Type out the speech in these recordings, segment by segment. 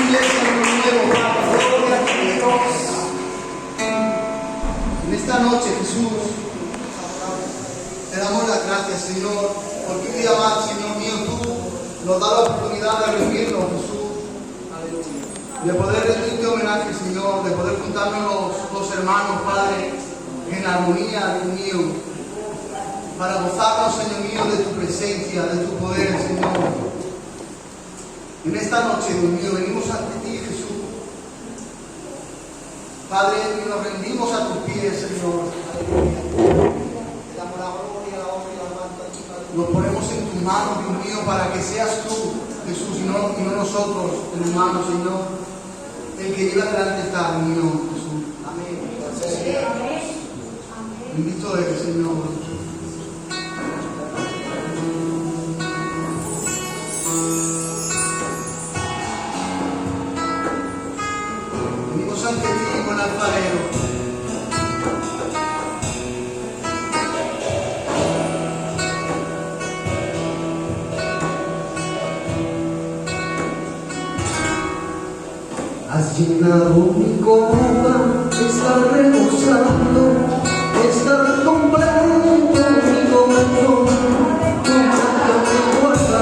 iglesia en lo nuevo, Padre. Gloria a ti, Dios. En esta noche, Jesús, te damos las gracias, Señor, porque un día más, Señor mío, tú nos das la oportunidad de reunirnos, Jesús, de poder rendirte homenaje, Señor, de poder juntarnos los hermanos, Padre, en armonía, Dios mío, para gozarnos, Señor mío, de tu presencia, de tu poder, Señor. En esta noche, Dios mío, venimos ante ti, Jesús. Padre, y nos rendimos a tus pies, Señor. Te damos la gloria, la honra y la alabanza. Nos ponemos en tus manos, Dios mío, para que seas tú, Jesús, y no nosotros, el humano, Señor, el que lleva adelante esta reunión, Jesús. Amén. Bendito eres, Señor. Venimos ante ti con alfarero. Has llenado mi copa, está rebosando, está completo mi corazón. Tu gracia me guarda,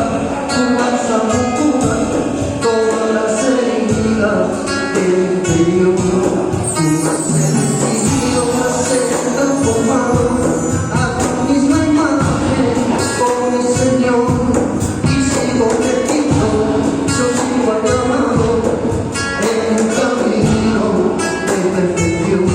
tu gracia me cura todas las heridas del interior. Tu sentido me has transformado a tu misma imagen, oh mi Señor, y sigo repito, yo sigo llamado en un camino de perfección.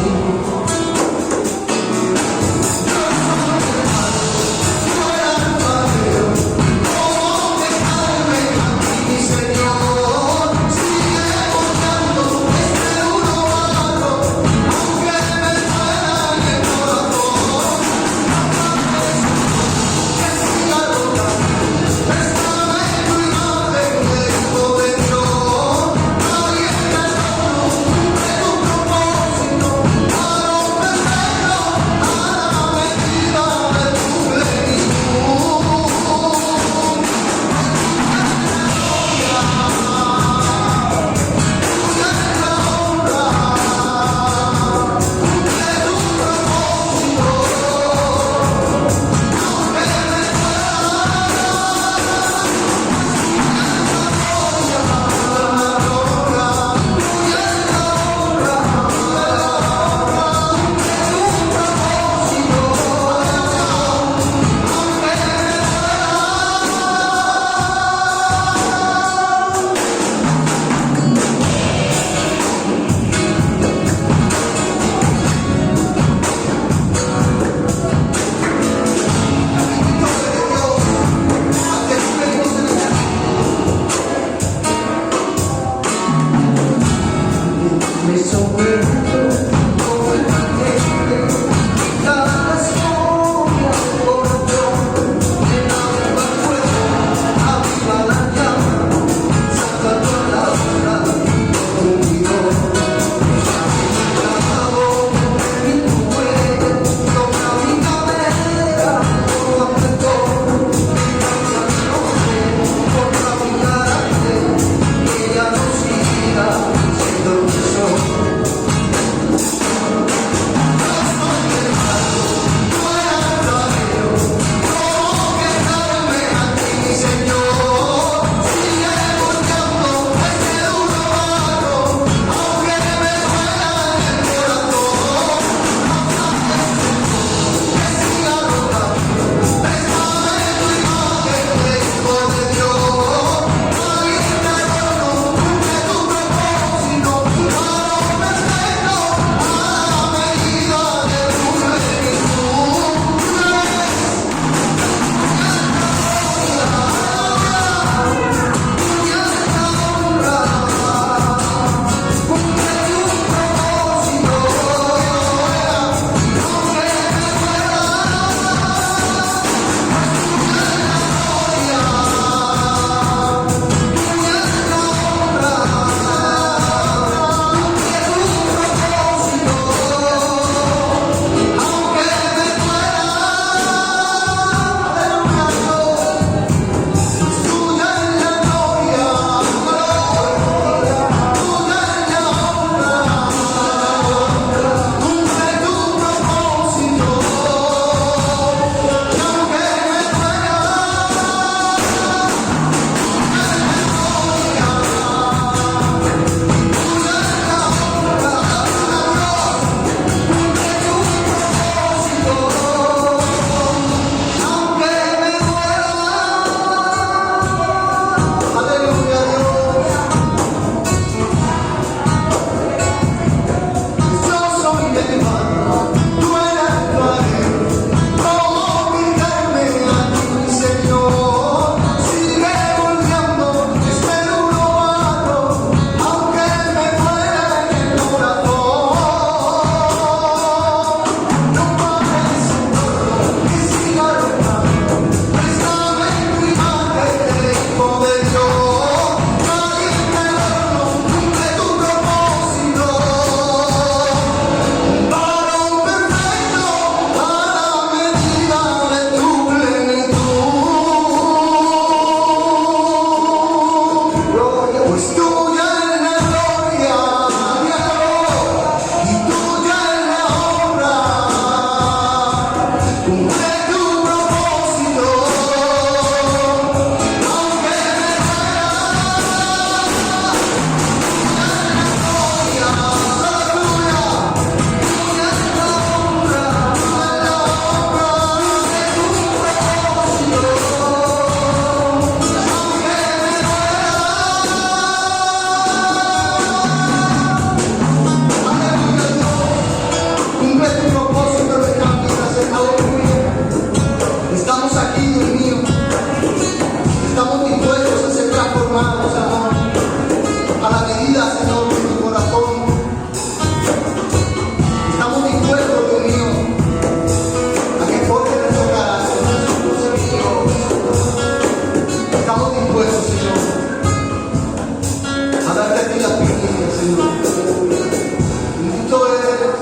Bendito eres,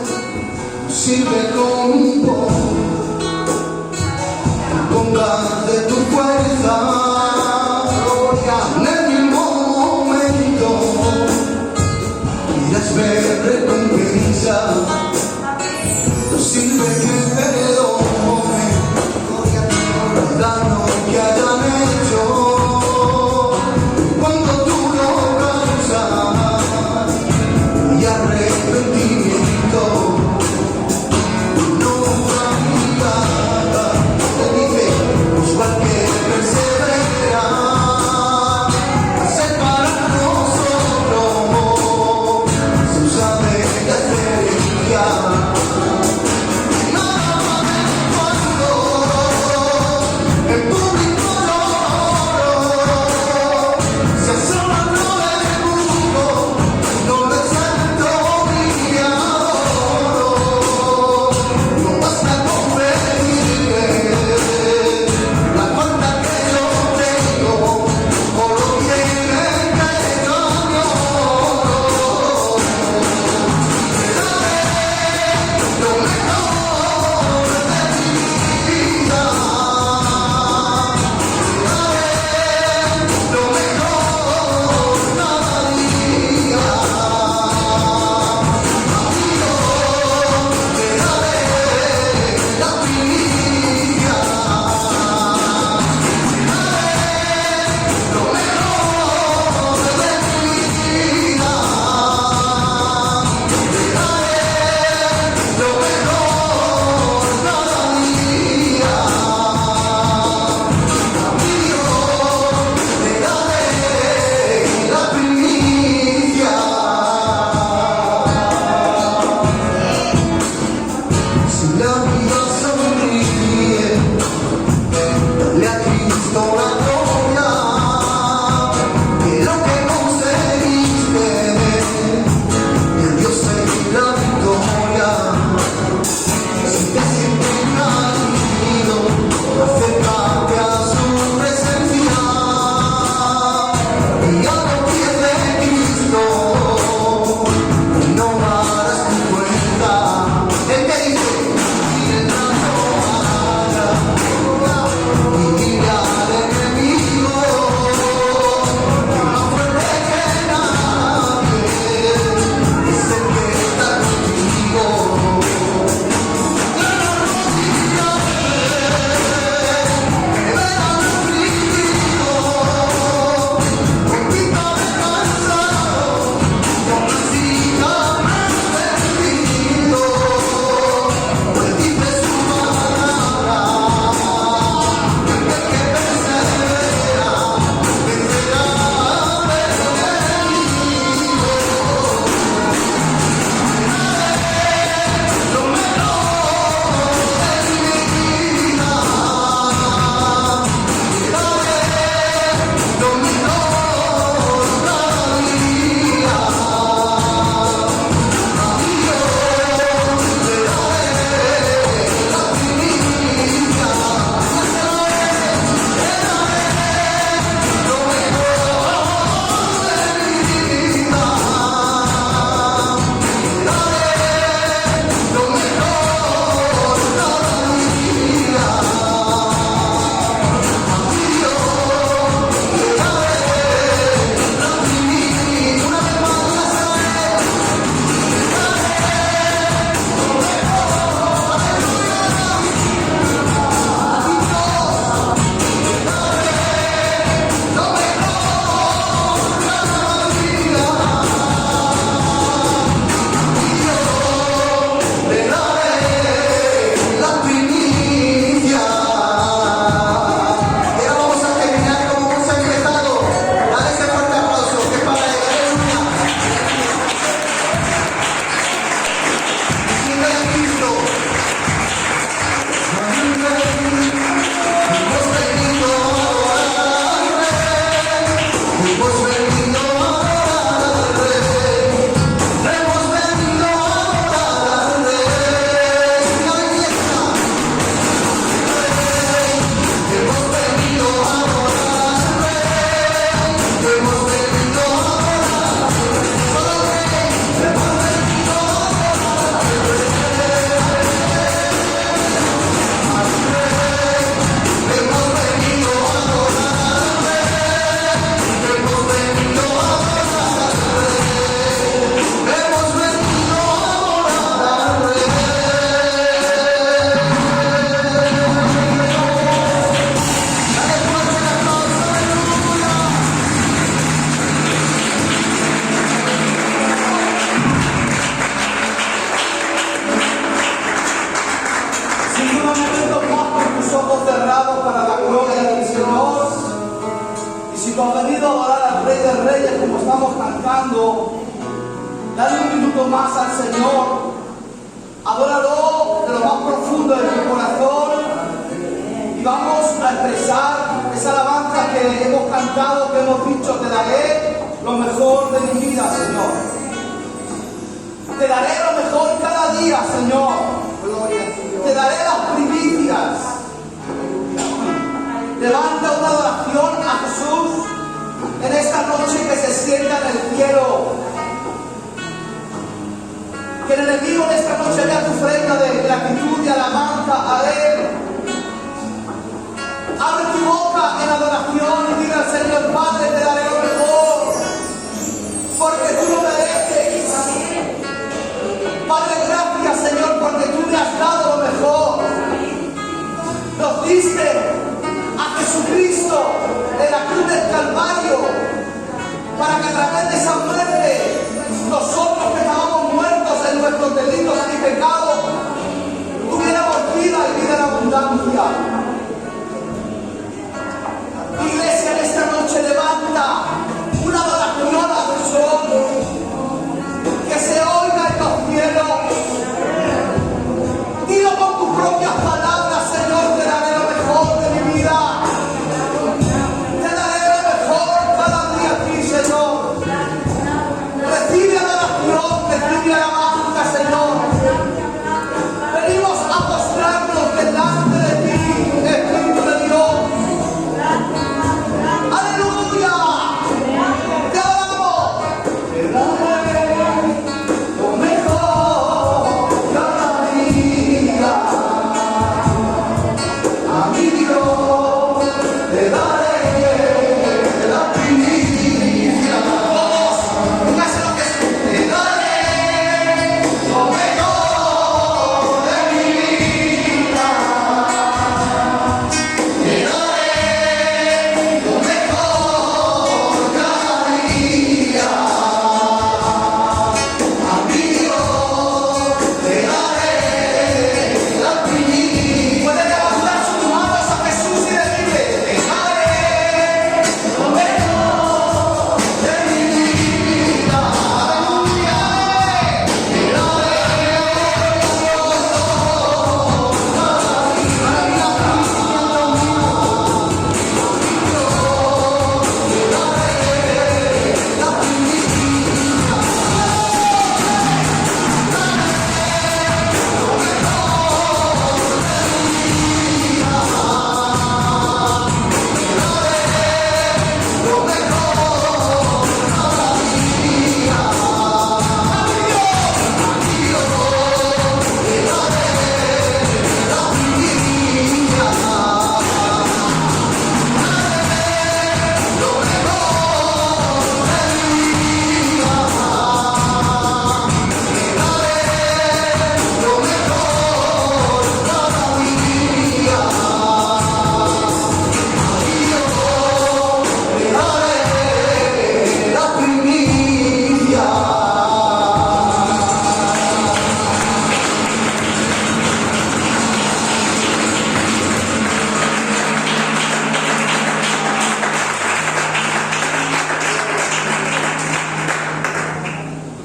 sirve con un poco, pongas de tu fuerza, en el mismo momento, quieras ver recompensa, sirve que perdone, el daño que hayan hecho, cuando tú lo causas, descansando, dale un minuto más al Señor. Adóralo de lo más profundo de tu corazón y vamos a expresar esa alabanza que hemos cantado, que hemos dicho: te daré lo mejor de mi vida, Señor. Te daré lo mejor cada día, Señor. Te daré las primicias. Levanta una adoración a Jesús en esta noche, que se sienta en el cielo. Que el enemigo en esta noche vea tu ofrenda de gratitud y alabanza a Él. Abre tu boca en adoración y dile al Señor: Padre, te daré lo mejor, porque tú lo mereces. Padre, gracias, Señor, porque tú me has dado lo mejor. Nos diste a Jesucristo en la cruz del Calvario, para que a través de esa muerte, nosotros que estábamos muertos en nuestros delitos y pecados, tuviéramos vida y vida en abundancia. Iglesia, en esta noche levanta una adoración a Jesús, que se oiga en los cielos. Dilo con tus propias palabras: Señor, te daré lo mejor de mi vida. Te daré lo mejor cada día a ti, Señor. Recibe adoración, recibe alabanza, Señor. Venimos a postrarnos delante de ti, Espíritu de Dios. ¡Aleluya! ¡Te adoramos! Te daré lo mejor cada día. A mi Dios te daré la primicia. Todos, póngaselo, Jesús. Te daré lo mejor de mi vida. Te daré lo mejor cada día. A mi Dios te daré la primicia. Puede levantar sus manos a Jesús y decirle: te daré lo mejor de mi vida. Aleluya. Te daré lo mejor cada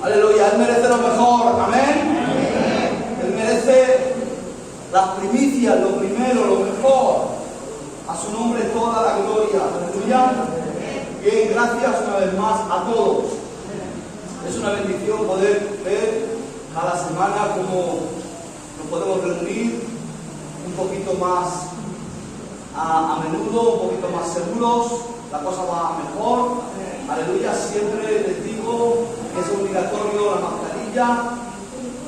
Aleluya, Él merece lo mejor, amén. Él merece las primicias, lo primero, lo mejor. A su nombre toda la gloria, aleluya. Bien, gracias una vez más a todos. Es una bendición poder ver cada semana cómo nos podemos reunir un poquito más a menudo, un poquito más seguros. La cosa va mejor, aleluya. Siempre les digo que es obligatorio la mascarilla,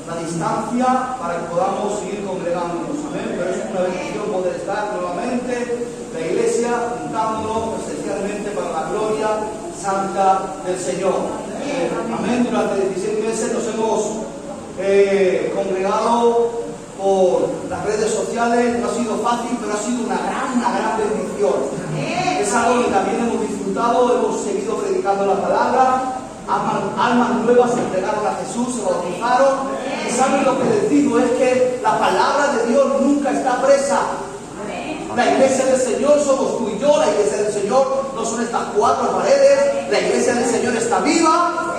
la distancia, para que podamos seguir congregándonos, amén. Pero es una bendición poder estar nuevamente la iglesia juntándonos presencialmente para la gloria santa del Señor, amén. Durante 16 meses nos hemos congregado por las redes sociales. No ha sido fácil, pero ha sido una gran bendición. Es algo que también hemos disfrutado. Hemos seguido predicando la palabra. Almas nuevas se entregaron a Jesús, se bautizaron. Y saben lo que les digo, es que la palabra de Dios nunca está presa. La iglesia del Señor somos tú y yo. La iglesia del Señor no son estas cuatro paredes. La iglesia del Señor está viva,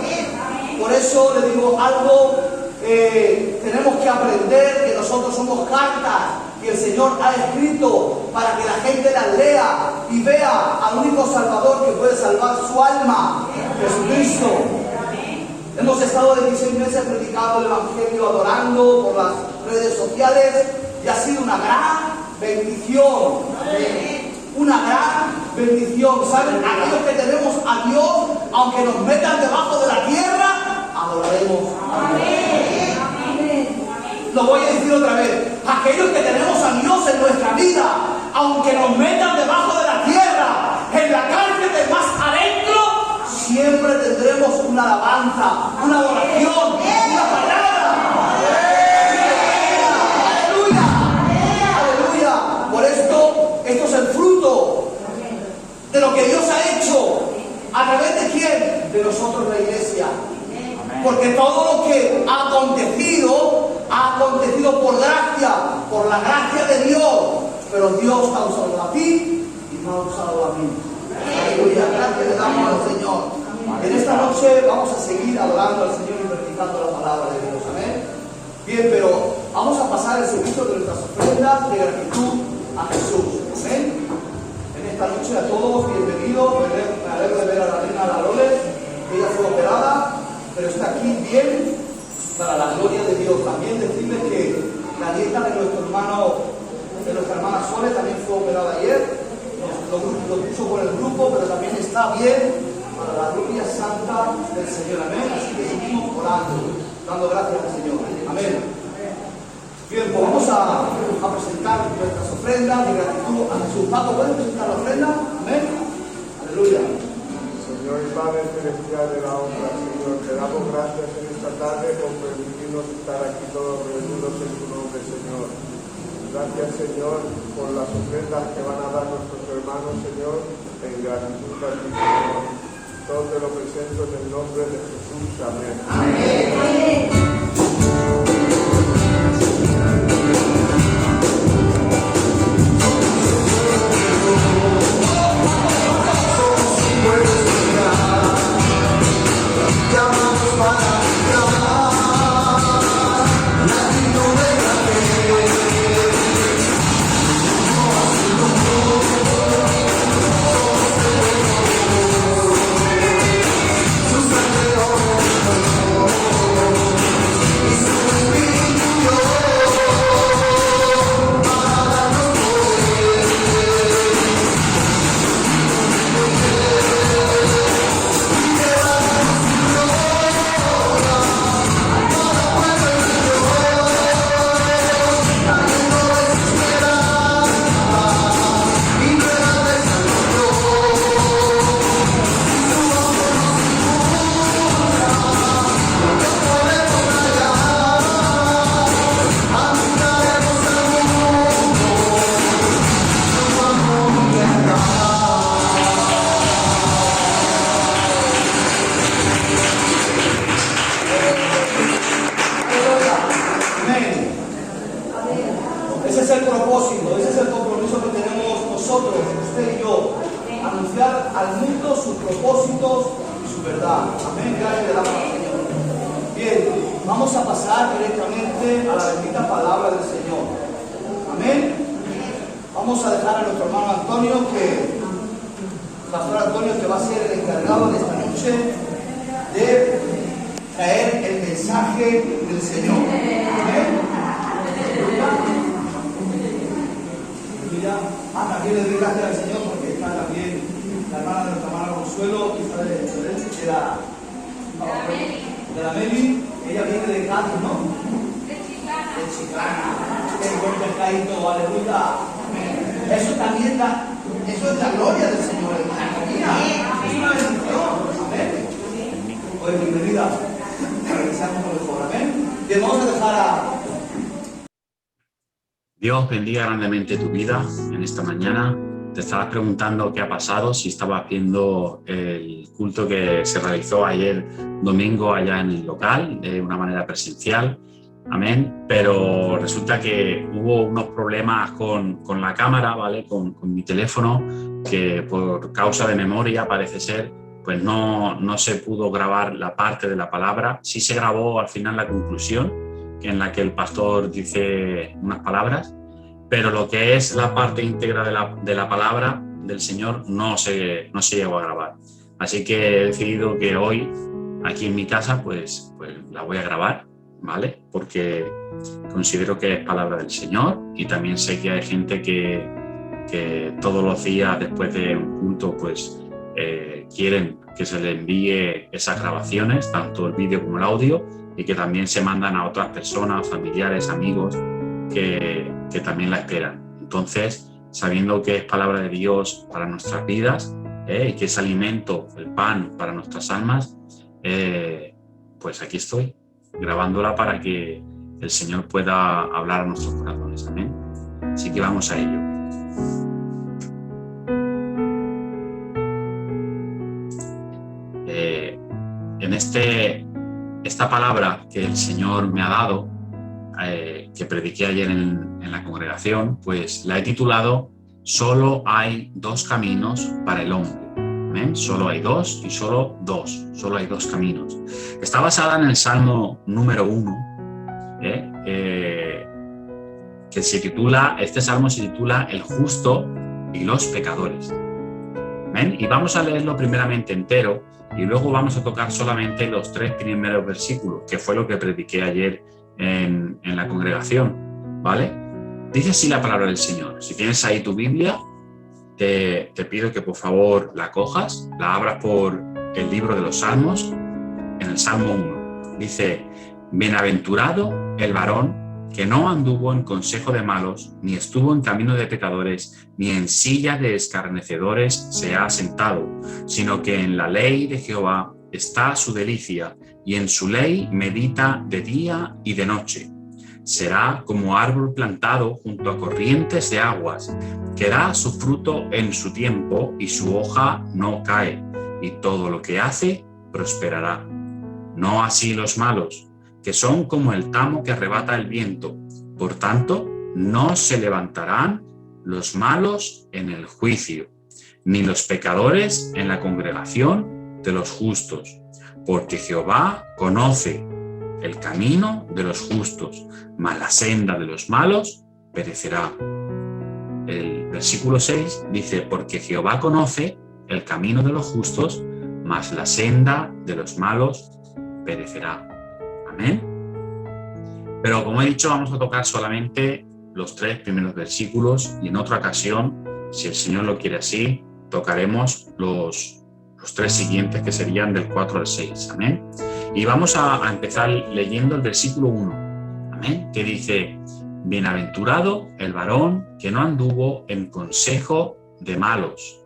algo tenemos que aprender, que nosotros somos cartas que el Señor ha escrito para que la gente las lea y vea al único Salvador que puede salvar su alma, Jesucristo. Hemos estado 16 meses predicando el Evangelio, adorando por las redes sociales, y ha sido una gran bendición. Una gran bendición. ¿Saben? Aquellos que tenemos a Dios, aunque nos metan debajo de la tierra, adoraremos. Amén. Lo voy a decir otra vez. Aquellos que tenemos a Dios en nuestra vida, aunque nos metan debajo de la tierra, en la cárcel de más adentro, siempre tendremos una alabanza, una adoración, una palabra. ¡Aleluya! ¡Aleluya! Por esto es el fruto de lo que Dios ha hecho. ¿A través de quién? De nosotros, la iglesia. Porque todo lo que ha acontecido por gracia, por la gracia de Dios. Pero Dios te ha usado a ti y me ha usado a mí. Aleluya, gracias le damos al Señor. En esta noche vamos a seguir adorando al Señor y practicando la palabra de Dios. Amén. Bien, pero vamos a pasar el servicio de nuestras ofrendas de gratitud a Jesús. Amén. En esta noche a todos, bienvenidos. Me alegro de ver a la reina Loles, que ella fue operada, pero está aquí bien para la gloria de Dios. También decirles que la dieta de nuestro hermano, de nuestra hermana Sole, también fue operada ayer. Lo puso por el grupo, pero también está bien para la gloria santa del Señor. Amén. Así que seguimos orando, dando gracias al Señor. Amén. Bien, pues vamos a presentar nuestras ofrendas de gratitud a Jesús. Paco, ¿puedes presentar la ofrenda? Amén. Aleluya. Señor y Padre celestial de la honra, Señor, te damos gracias en esta tarde por permitirnos estar aquí todos reunidos en tu nombre, Señor. Gracias, Señor, por las ofrendas que van a dar nuestros hermanos, Señor, en gratitud a ti, Señor. Todo te lo presento en el nombre de Jesús. Amén. Amén. Dios bendiga grandemente tu vida en esta mañana. Te estabas preguntando qué ha pasado, si estabas viendo el culto que se realizó ayer domingo allá en el local de una manera presencial. Amén. Pero resulta que hubo unos problemas con la cámara, ¿vale? Con mi teléfono, que por causa de memoria parece ser pues no se pudo grabar la parte de la palabra. Sí se grabó al final la conclusión, en la que el pastor dice unas palabras, pero lo que es la parte íntegra de la palabra del Señor no se llegó a grabar. Así que he decidido que hoy, aquí en mi casa, pues la voy a grabar, ¿vale? Porque considero que es palabra del Señor, y también sé que hay gente que todos los días después de un culto, pues quieren que se le envíe esas grabaciones, tanto el vídeo como el audio, y que también se mandan a otras personas, familiares, amigos, que también la esperan. Entonces, sabiendo que es palabra de Dios para nuestras vidas, y que es alimento, el pan para nuestras almas, pues aquí estoy, grabándola para que el Señor pueda hablar a nuestros corazones. Amén. Así que vamos a ello. En esta palabra que el Señor me ha dado, que prediqué ayer en la congregación, pues la he titulado Solo hay dos caminos para el hombre. ¿Amén? Solo hay dos y solo hay dos caminos. Está basada en el Salmo número 1, que este Salmo se titula El justo y los pecadores. ¿Amén? Y vamos a leerlo primeramente entero, y luego vamos a tocar solamente los 3 primeros versículos, que fue lo que prediqué ayer en la congregación, ¿vale? Dice así la palabra del Señor. Si tienes ahí tu Biblia, te pido que por favor la cojas, la abras por el libro de los Salmos, en el Salmo 1. Dice: bienaventurado el varón que no anduvo en consejo de malos, ni estuvo en camino de pecadores, ni en silla de escarnecedores se ha sentado, sino que en la ley de Jehová está su delicia, y en su ley medita de día y de noche. Será como árbol plantado junto a corrientes de aguas, que da su fruto en su tiempo, y su hoja no cae, y todo lo que hace prosperará. No así los malos, que son como el tamo que arrebata el viento. Por tanto, no se levantarán los malos en el juicio, ni los pecadores en la congregación de los justos, porque Jehová conoce el camino de los justos, mas la senda de los malos perecerá. El versículo 6 dice: porque Jehová conoce el camino de los justos, mas la senda de los malos perecerá. Amén. Pero como he dicho, vamos a tocar solamente los 3 primeros versículos, y en otra ocasión, si el Señor lo quiere así, tocaremos los 3 siguientes, que serían del 4 al 6. Amén. Y vamos a empezar leyendo el versículo 1. Amén. Que dice: bienaventurado el varón que no anduvo en consejo de malos,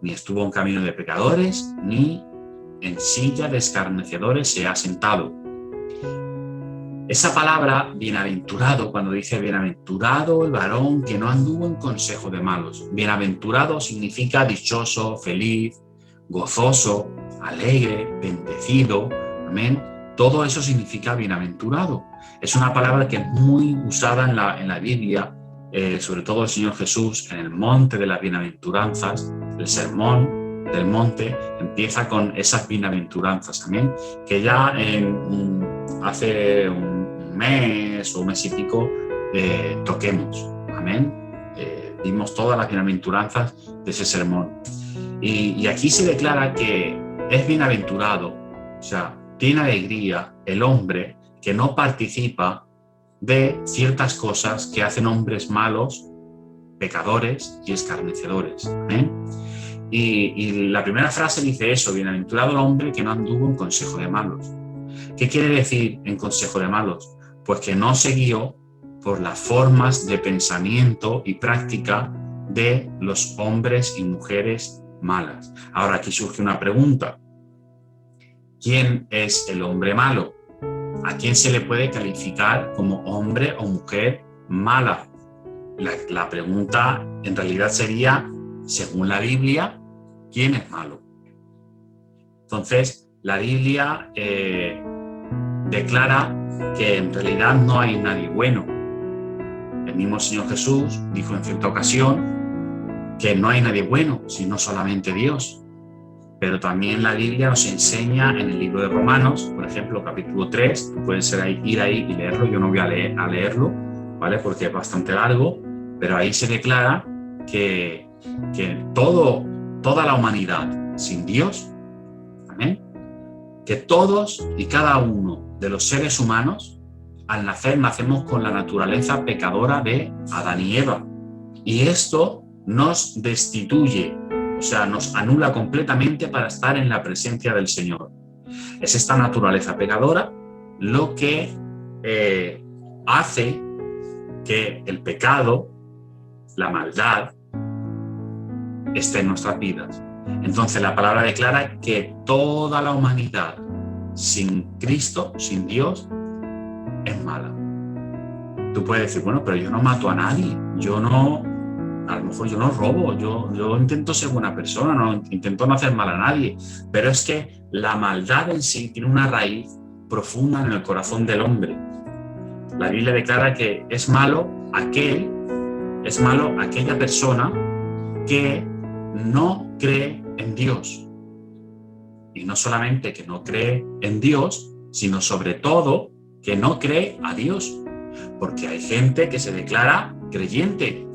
ni estuvo en camino de pecadores, ni en silla de escarnecedores se ha sentado. Esa palabra bienaventurado, cuando dice bienaventurado el varón que no anduvo en consejo de malos, bienaventurado significa dichoso, feliz, gozoso, alegre, bendecido. Amén. Todo eso significa bienaventurado. Es una palabra que es muy usada en la Biblia, sobre todo el Señor Jesús en el monte de las bienaventuranzas. El sermón del monte empieza con esas bienaventuranzas. Amén. Que ya hace un mes o un mes y pico toquemos. Amén. Vimos todas las bienaventuranzas de ese sermón. Y aquí se declara que es bienaventurado, o sea, tiene alegría el hombre que no participa de ciertas cosas que hacen hombres malos, pecadores y escarnecedores. ¿Amén? Y la primera frase dice eso: bienaventurado el hombre que no anduvo en consejo de malos. ¿Qué quiere decir en consejo de malos? Pues que no se guió por las formas de pensamiento y práctica de los hombres y mujeres malas. Ahora aquí surge una pregunta: ¿quién es el hombre malo? ¿A quién se le puede calificar como hombre o mujer mala? La pregunta en realidad sería, según la Biblia, ¿quién es malo? Entonces, la Biblia declara que en realidad no hay nadie bueno. El mismo Señor Jesús dijo en cierta ocasión que no hay nadie bueno, sino solamente Dios. pero también la Biblia nos enseña en el libro de Romanos, por ejemplo, capítulo 3, tú puedes ir ahí y leerlo, yo no voy a leerlo, ¿vale? Porque es bastante largo, pero ahí se declara que toda la humanidad sin Dios, ¿amén? Que todos y cada uno de los seres humanos, al nacer, nacemos con la naturaleza pecadora de Adán y Eva. Y esto nos destituye, o sea, nos anula completamente para estar en la presencia del Señor. Es esta naturaleza pecadora lo que hace que el pecado, la maldad, esté en nuestras vidas. Entonces la palabra declara que toda la humanidad sin Cristo, sin Dios, es mala. Tú puedes decir, bueno, pero yo no mato a nadie, a lo mejor yo no robo, yo intento ser buena persona, no intento no hacer mal a nadie, pero es que la maldad en sí tiene una raíz profunda en el corazón del hombre. La Biblia declara que es malo aquella persona que no cree en Dios. Y no solamente que no cree en Dios, sino sobre todo que no cree a Dios. Porque hay gente que se declara creyente,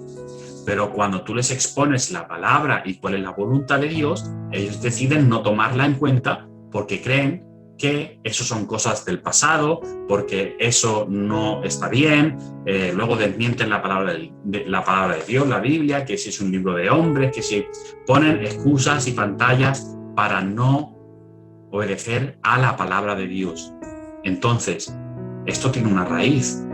pero cuando tú les expones la palabra y cuál es la voluntad de Dios, ellos deciden no tomarla en cuenta porque creen que eso son cosas del pasado, porque eso no está bien, luego desmienten la palabra de Dios, la Biblia, que si es un libro de hombres, que si ponen excusas y pantallas para no obedecer a la palabra de Dios. Entonces, esto tiene una raíz,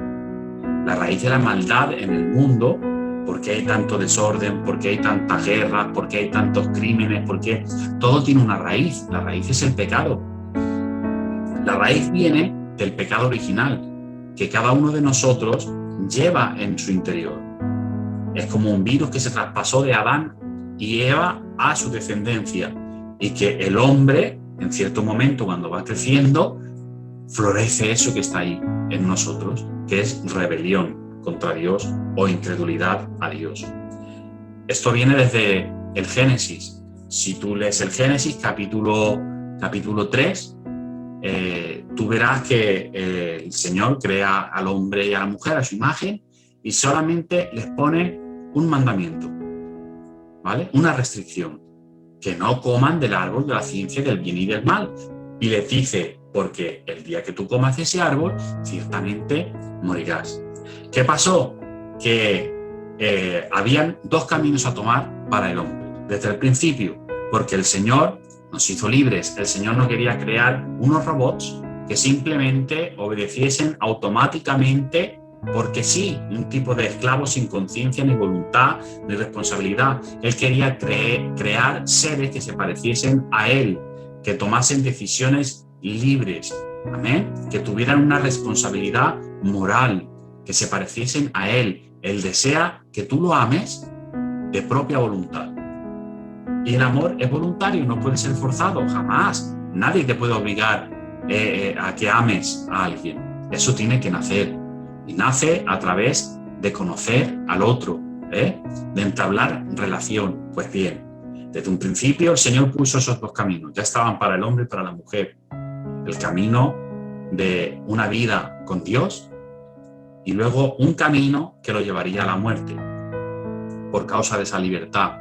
la raíz de la maldad en el mundo. ¿Por qué hay tanto desorden? ¿Por qué hay tanta guerra? ¿Por qué hay tantos crímenes? Porque todo tiene una raíz. La raíz es el pecado. La raíz viene del pecado original, que cada uno de nosotros lleva en su interior. Es como un virus que se traspasó de Adán y Eva a su descendencia, y que el hombre, en cierto momento, cuando va creciendo, florece eso que está ahí en nosotros, que es rebelión contra Dios o incredulidad a Dios. Esto viene desde el Génesis. Si tú lees el Génesis, capítulo 3, tú verás que el Señor crea al hombre y a la mujer a su imagen y solamente les pone un mandamiento, ¿vale? Una restricción, que no coman del árbol de la ciencia del bien y del mal. Y les dice, porque el día que tú comas de ese árbol, ciertamente morirás. ¿Qué pasó? Que habían dos caminos a tomar para el hombre desde el principio, porque el Señor nos hizo libres. El Señor no quería crear unos robots que simplemente obedeciesen automáticamente porque sí, un tipo de esclavo sin conciencia, ni voluntad, ni responsabilidad. Él quería crear seres que se pareciesen a Él, que tomasen decisiones libres, amén, que tuvieran una responsabilidad moral, que se pareciesen a Él. Él desea que tú lo ames de propia voluntad. Y el amor es voluntario, no puede ser forzado, jamás. Nadie te puede obligar a que ames a alguien. Eso tiene que nacer. Y nace a través de conocer al otro, de entablar relación. Pues bien, desde un principio el Señor puso esos dos caminos. Ya estaban para el hombre y para la mujer. El camino de una vida con Dios y luego un camino que lo llevaría a la muerte por causa de esa libertad.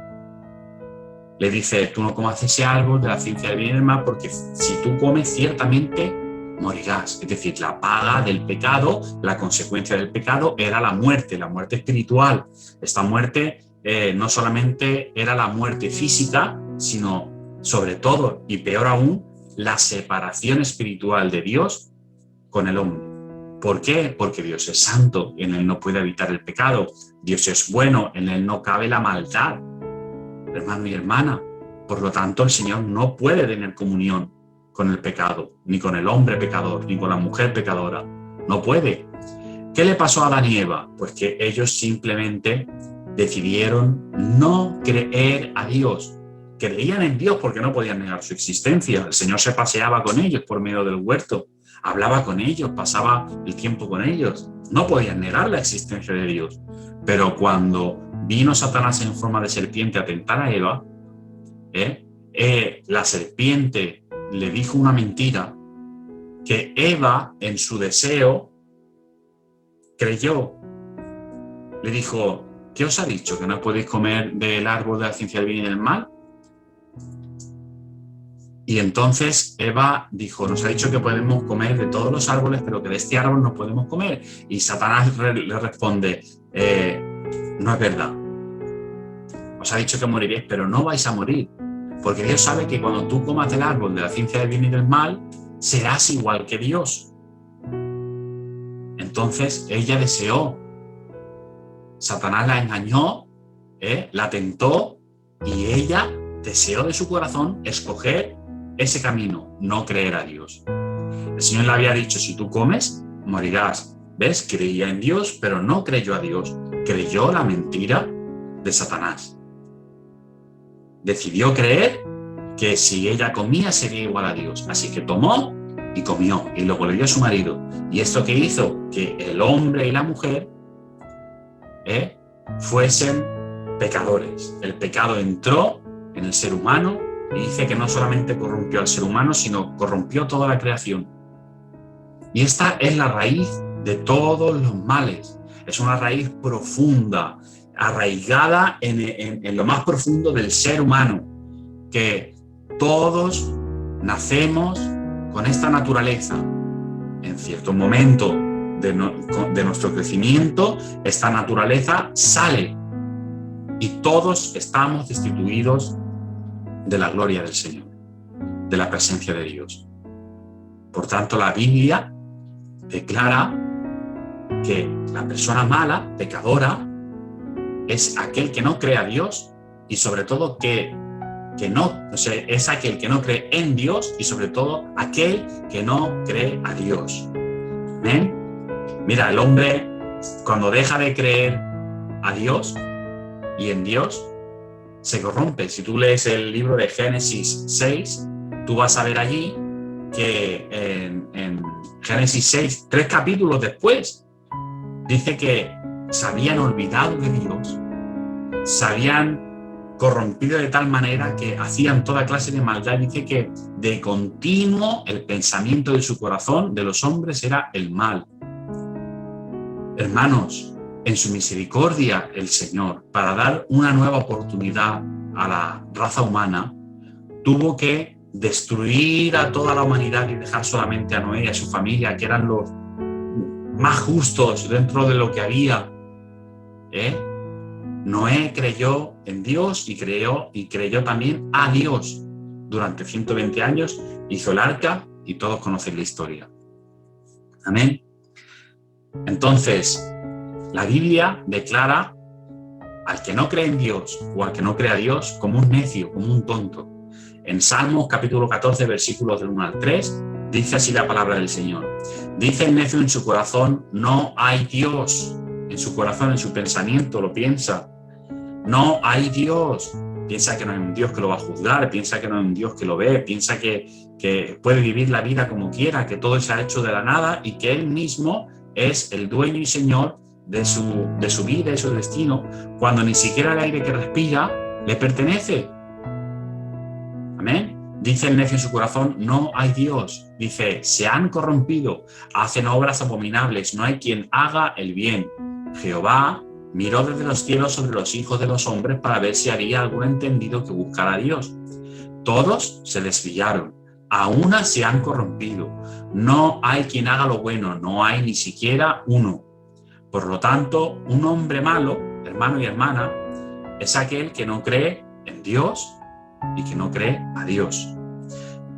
Le dice, tú no comas ese árbol de la ciencia del bien y del mal, porque si tú comes ciertamente morirás. Es decir, la paga del pecado, la consecuencia del pecado era la muerte espiritual. Esta muerte no solamente era la muerte física, sino sobre todo, y peor aún, la separación espiritual de Dios con el hombre. ¿Por qué? Porque Dios es santo, en Él no puede habitar el pecado. Dios es bueno, en Él no cabe la maldad. Hermano y hermana, por lo tanto el Señor no puede tener comunión con el pecado, ni con el hombre pecador, ni con la mujer pecadora. No puede. ¿Qué le pasó a Adán y Eva? Pues que ellos simplemente decidieron no creer a Dios. Creían en Dios porque no podían negar su existencia. El Señor se paseaba con ellos por medio del huerto, hablaba con ellos, pasaba el tiempo con ellos. No podían negar la existencia de Dios. Pero cuando vino Satanás en forma de serpiente a tentar a Eva, la serpiente le dijo una mentira, que Eva, en su deseo, creyó. Le dijo: ¿qué os ha dicho? ¿Que no podéis comer del árbol de la ciencia del bien y del mal? Y entonces Eva dijo: nos ha dicho que podemos comer de todos los árboles, pero que de este árbol no podemos comer. Y Satanás le responde: no es verdad. Os ha dicho que moriréis, pero no vais a morir. Porque Dios sabe que cuando tú comas del árbol de la ciencia del bien y del mal, serás igual que Dios. Entonces ella deseó. Satanás la engañó, la tentó, y ella deseó de su corazón escoger ese camino, no creer a Dios. El Señor le había dicho: si tú comes, morirás. ¿Ves? Creía en Dios, pero no creyó a Dios. Creyó la mentira de Satanás. Decidió creer que si ella comía sería igual a Dios. Así que tomó y comió, y luego le dio a su marido. ¿Y esto qué hizo? Que el hombre y la mujer fuesen pecadores. El pecado entró en el ser humano y dice que no solamente corrompió al ser humano, sino corrompió toda la creación. Y esta es la raíz de todos los males. Es una raíz profunda, arraigada en lo más profundo del ser humano, que todos nacemos con esta naturaleza. En cierto momento de nuestro crecimiento, esta naturaleza sale y todos estamos destituidos de la gloria del Señor, de la presencia de Dios. Por tanto, la Biblia declara que la persona mala, pecadora, es aquel que no cree a Dios, y sobre todo es aquel que no cree en Dios, y sobre todo aquel que no cree a Dios. ¿Amén? Mira, el hombre, cuando deja de creer a Dios y en Dios, se corrompe. Si tú lees el libro de Génesis 6, tú vas a ver allí que en Génesis 6, 3 capítulos después, dice que se habían olvidado de Dios, se habían corrompido de tal manera que hacían toda clase de maldad. Dice que de continuo el pensamiento de su corazón, de los hombres, era el mal. Hermanos, en su misericordia el Señor, para dar una nueva oportunidad a la raza humana, tuvo que destruir a toda la humanidad y dejar solamente a Noé y a su familia, que eran los más justos dentro de lo que había. Noé creyó en Dios y creyó también a Dios. Durante 120 años hizo el arca y todos conocen la historia. Amén. Entonces, la Biblia declara al que no cree en Dios o al que no cree a Dios como un necio, como un tonto. En Salmos capítulo 14, versículos del 1 al 3, dice así la palabra del Señor. Dice el necio en su corazón: no hay Dios. En su corazón, en su pensamiento, lo piensa. No hay Dios. Piensa que no hay un Dios que lo va a juzgar, piensa que no hay un Dios que lo ve, piensa que puede vivir la vida como quiera, que todo se ha hecho de la nada y que Él mismo es el dueño y Señor de su vida y su destino, cuando ni siquiera el aire que respira le pertenece. Amén. Dice el necio en su corazón: no hay Dios. Dice: se han corrompido, hacen obras abominables, no hay quien haga el bien. Jehová miró desde los cielos sobre los hijos de los hombres para ver si había algún entendido que buscara a Dios. Todos se desviaron, a una se han corrompido. No hay quien haga lo bueno, no hay ni siquiera uno. Por lo tanto, un hombre malo, hermano y hermana, es aquel que no cree en Dios y que no cree a Dios.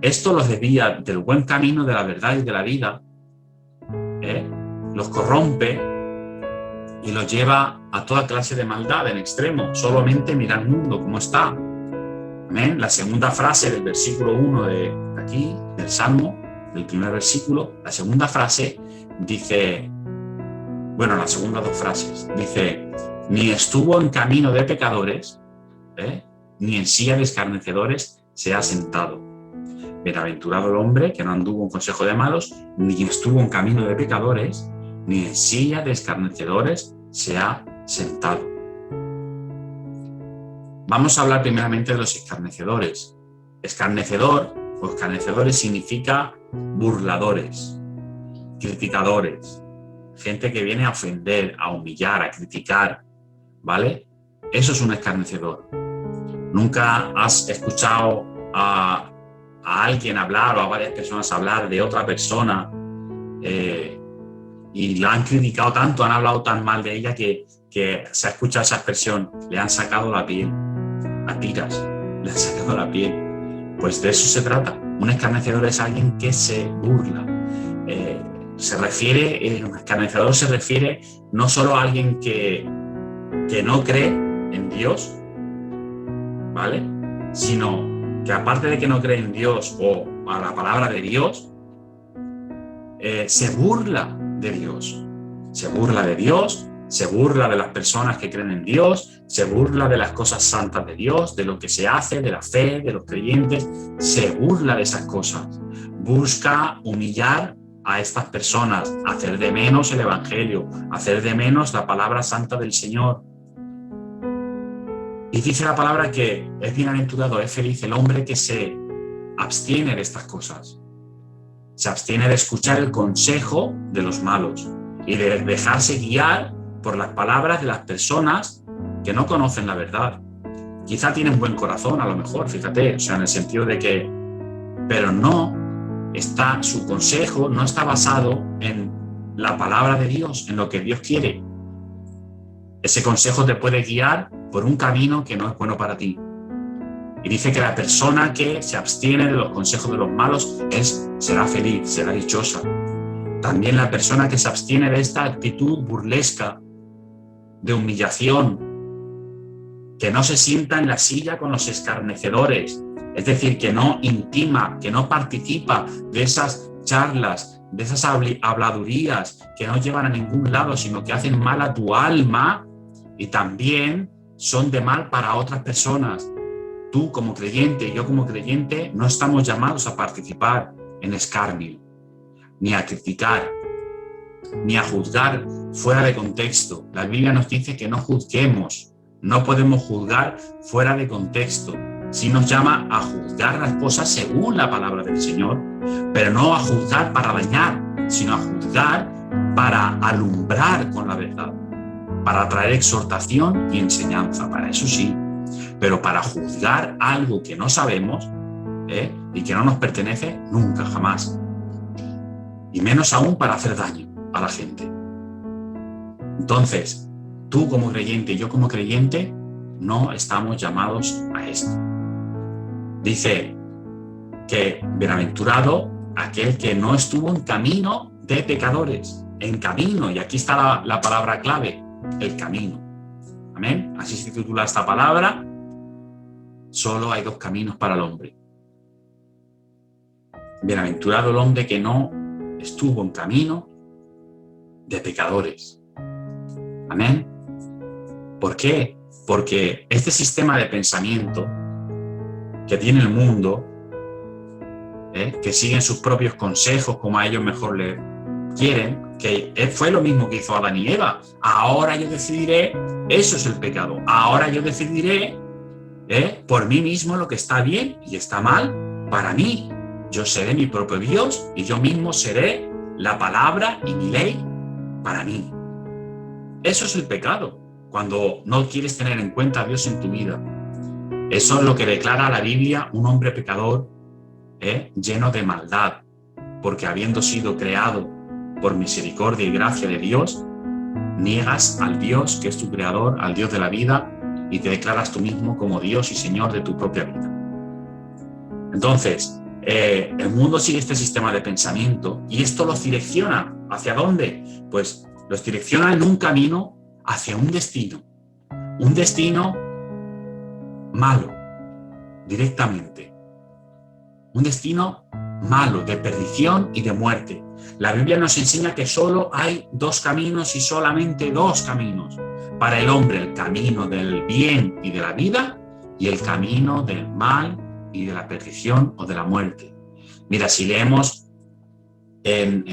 Esto los desvía del buen camino de la verdad y de la vida, los corrompe y los lleva a toda clase de maldad en extremo. Solamente mira el mundo cómo está. Amén. La segunda frase del versículo 1 de aquí, del Salmo, del primer versículo, la segunda frase dice, las segundas dos frases, dice: ni estuvo en camino de pecadores, ni en silla de escarnecedores se ha sentado. Bienaventurado el hombre que no anduvo en consejo de malos, ni estuvo en camino de pecadores, ni en silla de escarnecedores se ha sentado. Vamos a hablar primeramente de los escarnecedores. escarnecedor o escarnecedores significa burladores, criticadores, gente que viene a ofender, a humillar, a criticar, ¿vale? Eso es un escarnecedor. ¿Nunca has escuchado a alguien hablar o a varias personas hablar de otra persona y la han criticado tanto, han hablado tan mal de ella que se ha escuchado esa expresión, le han sacado la piel, a tiras, le han sacado la piel? Pues de eso se trata. Un escarnecedor es alguien que se burla. Un escarnecedor se refiere no solo a alguien que no cree en Dios, ¿vale? Sino que aparte de que no cree en Dios o a la palabra de Dios, se burla de Dios. Se burla de Dios, se burla de las personas que creen en Dios, se burla de las cosas santas de Dios, de lo que se hace, de la fe, de los creyentes. Se burla de esas cosas. Busca humillar a estas personas, hacer de menos el Evangelio, hacer de menos la palabra santa del Señor. Y dice la palabra que es bienaventurado, es feliz el hombre que se abstiene de estas cosas. Se abstiene de escuchar el consejo de los malos y de dejarse guiar por las palabras de las personas que no conocen la verdad. Quizá tienen buen corazón, a lo mejor, fíjate, o sea, en el sentido de que, pero su consejo no está basado en la palabra de Dios, en lo que Dios quiere. Ese consejo te puede guiar por un camino que no es bueno para ti. Y dice que la persona que se abstiene de los consejos de los malos será feliz, será dichosa. También la persona que se abstiene de esta actitud burlesca, de humillación, que no se sienta en la silla con los escarnecedores, es decir, que no intima, que no participa de esas charlas, de esas habladurías que no llevan a ningún lado, sino que hacen mal a tu alma y también son de mal para otras personas. Tú como creyente y yo como creyente no estamos llamados a participar en escarnio, ni a criticar, ni a juzgar fuera de contexto. La Biblia nos dice que no juzguemos, no podemos juzgar fuera de contexto. Sí nos llama a juzgar las cosas según la palabra del Señor, pero no a juzgar para dañar, sino a juzgar para alumbrar con la verdad, para traer exhortación y enseñanza, para eso sí. Pero para juzgar algo que no sabemos y que no nos pertenece, nunca, jamás. Y menos aún para hacer daño a la gente. Entonces, tú como creyente y yo como creyente no estamos llamados a esto. Dice que bienaventurado aquel que no estuvo en camino de pecadores. En camino, y aquí está la palabra clave, el camino. Amén. Así se titula esta palabra. Solo hay dos caminos para el hombre. Bienaventurado el hombre que no estuvo en camino de pecadores. Amén. ¿Por qué? Porque este sistema de pensamiento que tiene el mundo, que siguen sus propios consejos como a ellos mejor les quieren, que fue lo mismo que hizo Adán y Eva. Ahora yo decidiré, eso es el pecado. Ahora yo decidiré por mí mismo lo que está bien y está mal para mí. Yo seré mi propio Dios y yo mismo seré la palabra y mi ley para mí. Eso es el pecado, cuando no quieres tener en cuenta a Dios en tu vida. Eso es lo que declara la Biblia un hombre pecador, lleno de maldad, porque habiendo sido creado por misericordia y gracia de Dios, niegas al Dios que es tu creador, al Dios de la vida, y te declaras tú mismo como Dios y Señor de tu propia vida. Entonces, el mundo sigue este sistema de pensamiento y esto los direcciona. ¿Hacia dónde? Pues los direcciona en un camino hacia un destino malo, directamente. Un destino malo, de perdición y de muerte. La Biblia nos enseña que solo hay dos caminos y solamente dos caminos para el hombre: el camino del bien y de la vida y el camino del mal y de la perdición o de la muerte. Mira, si leemos en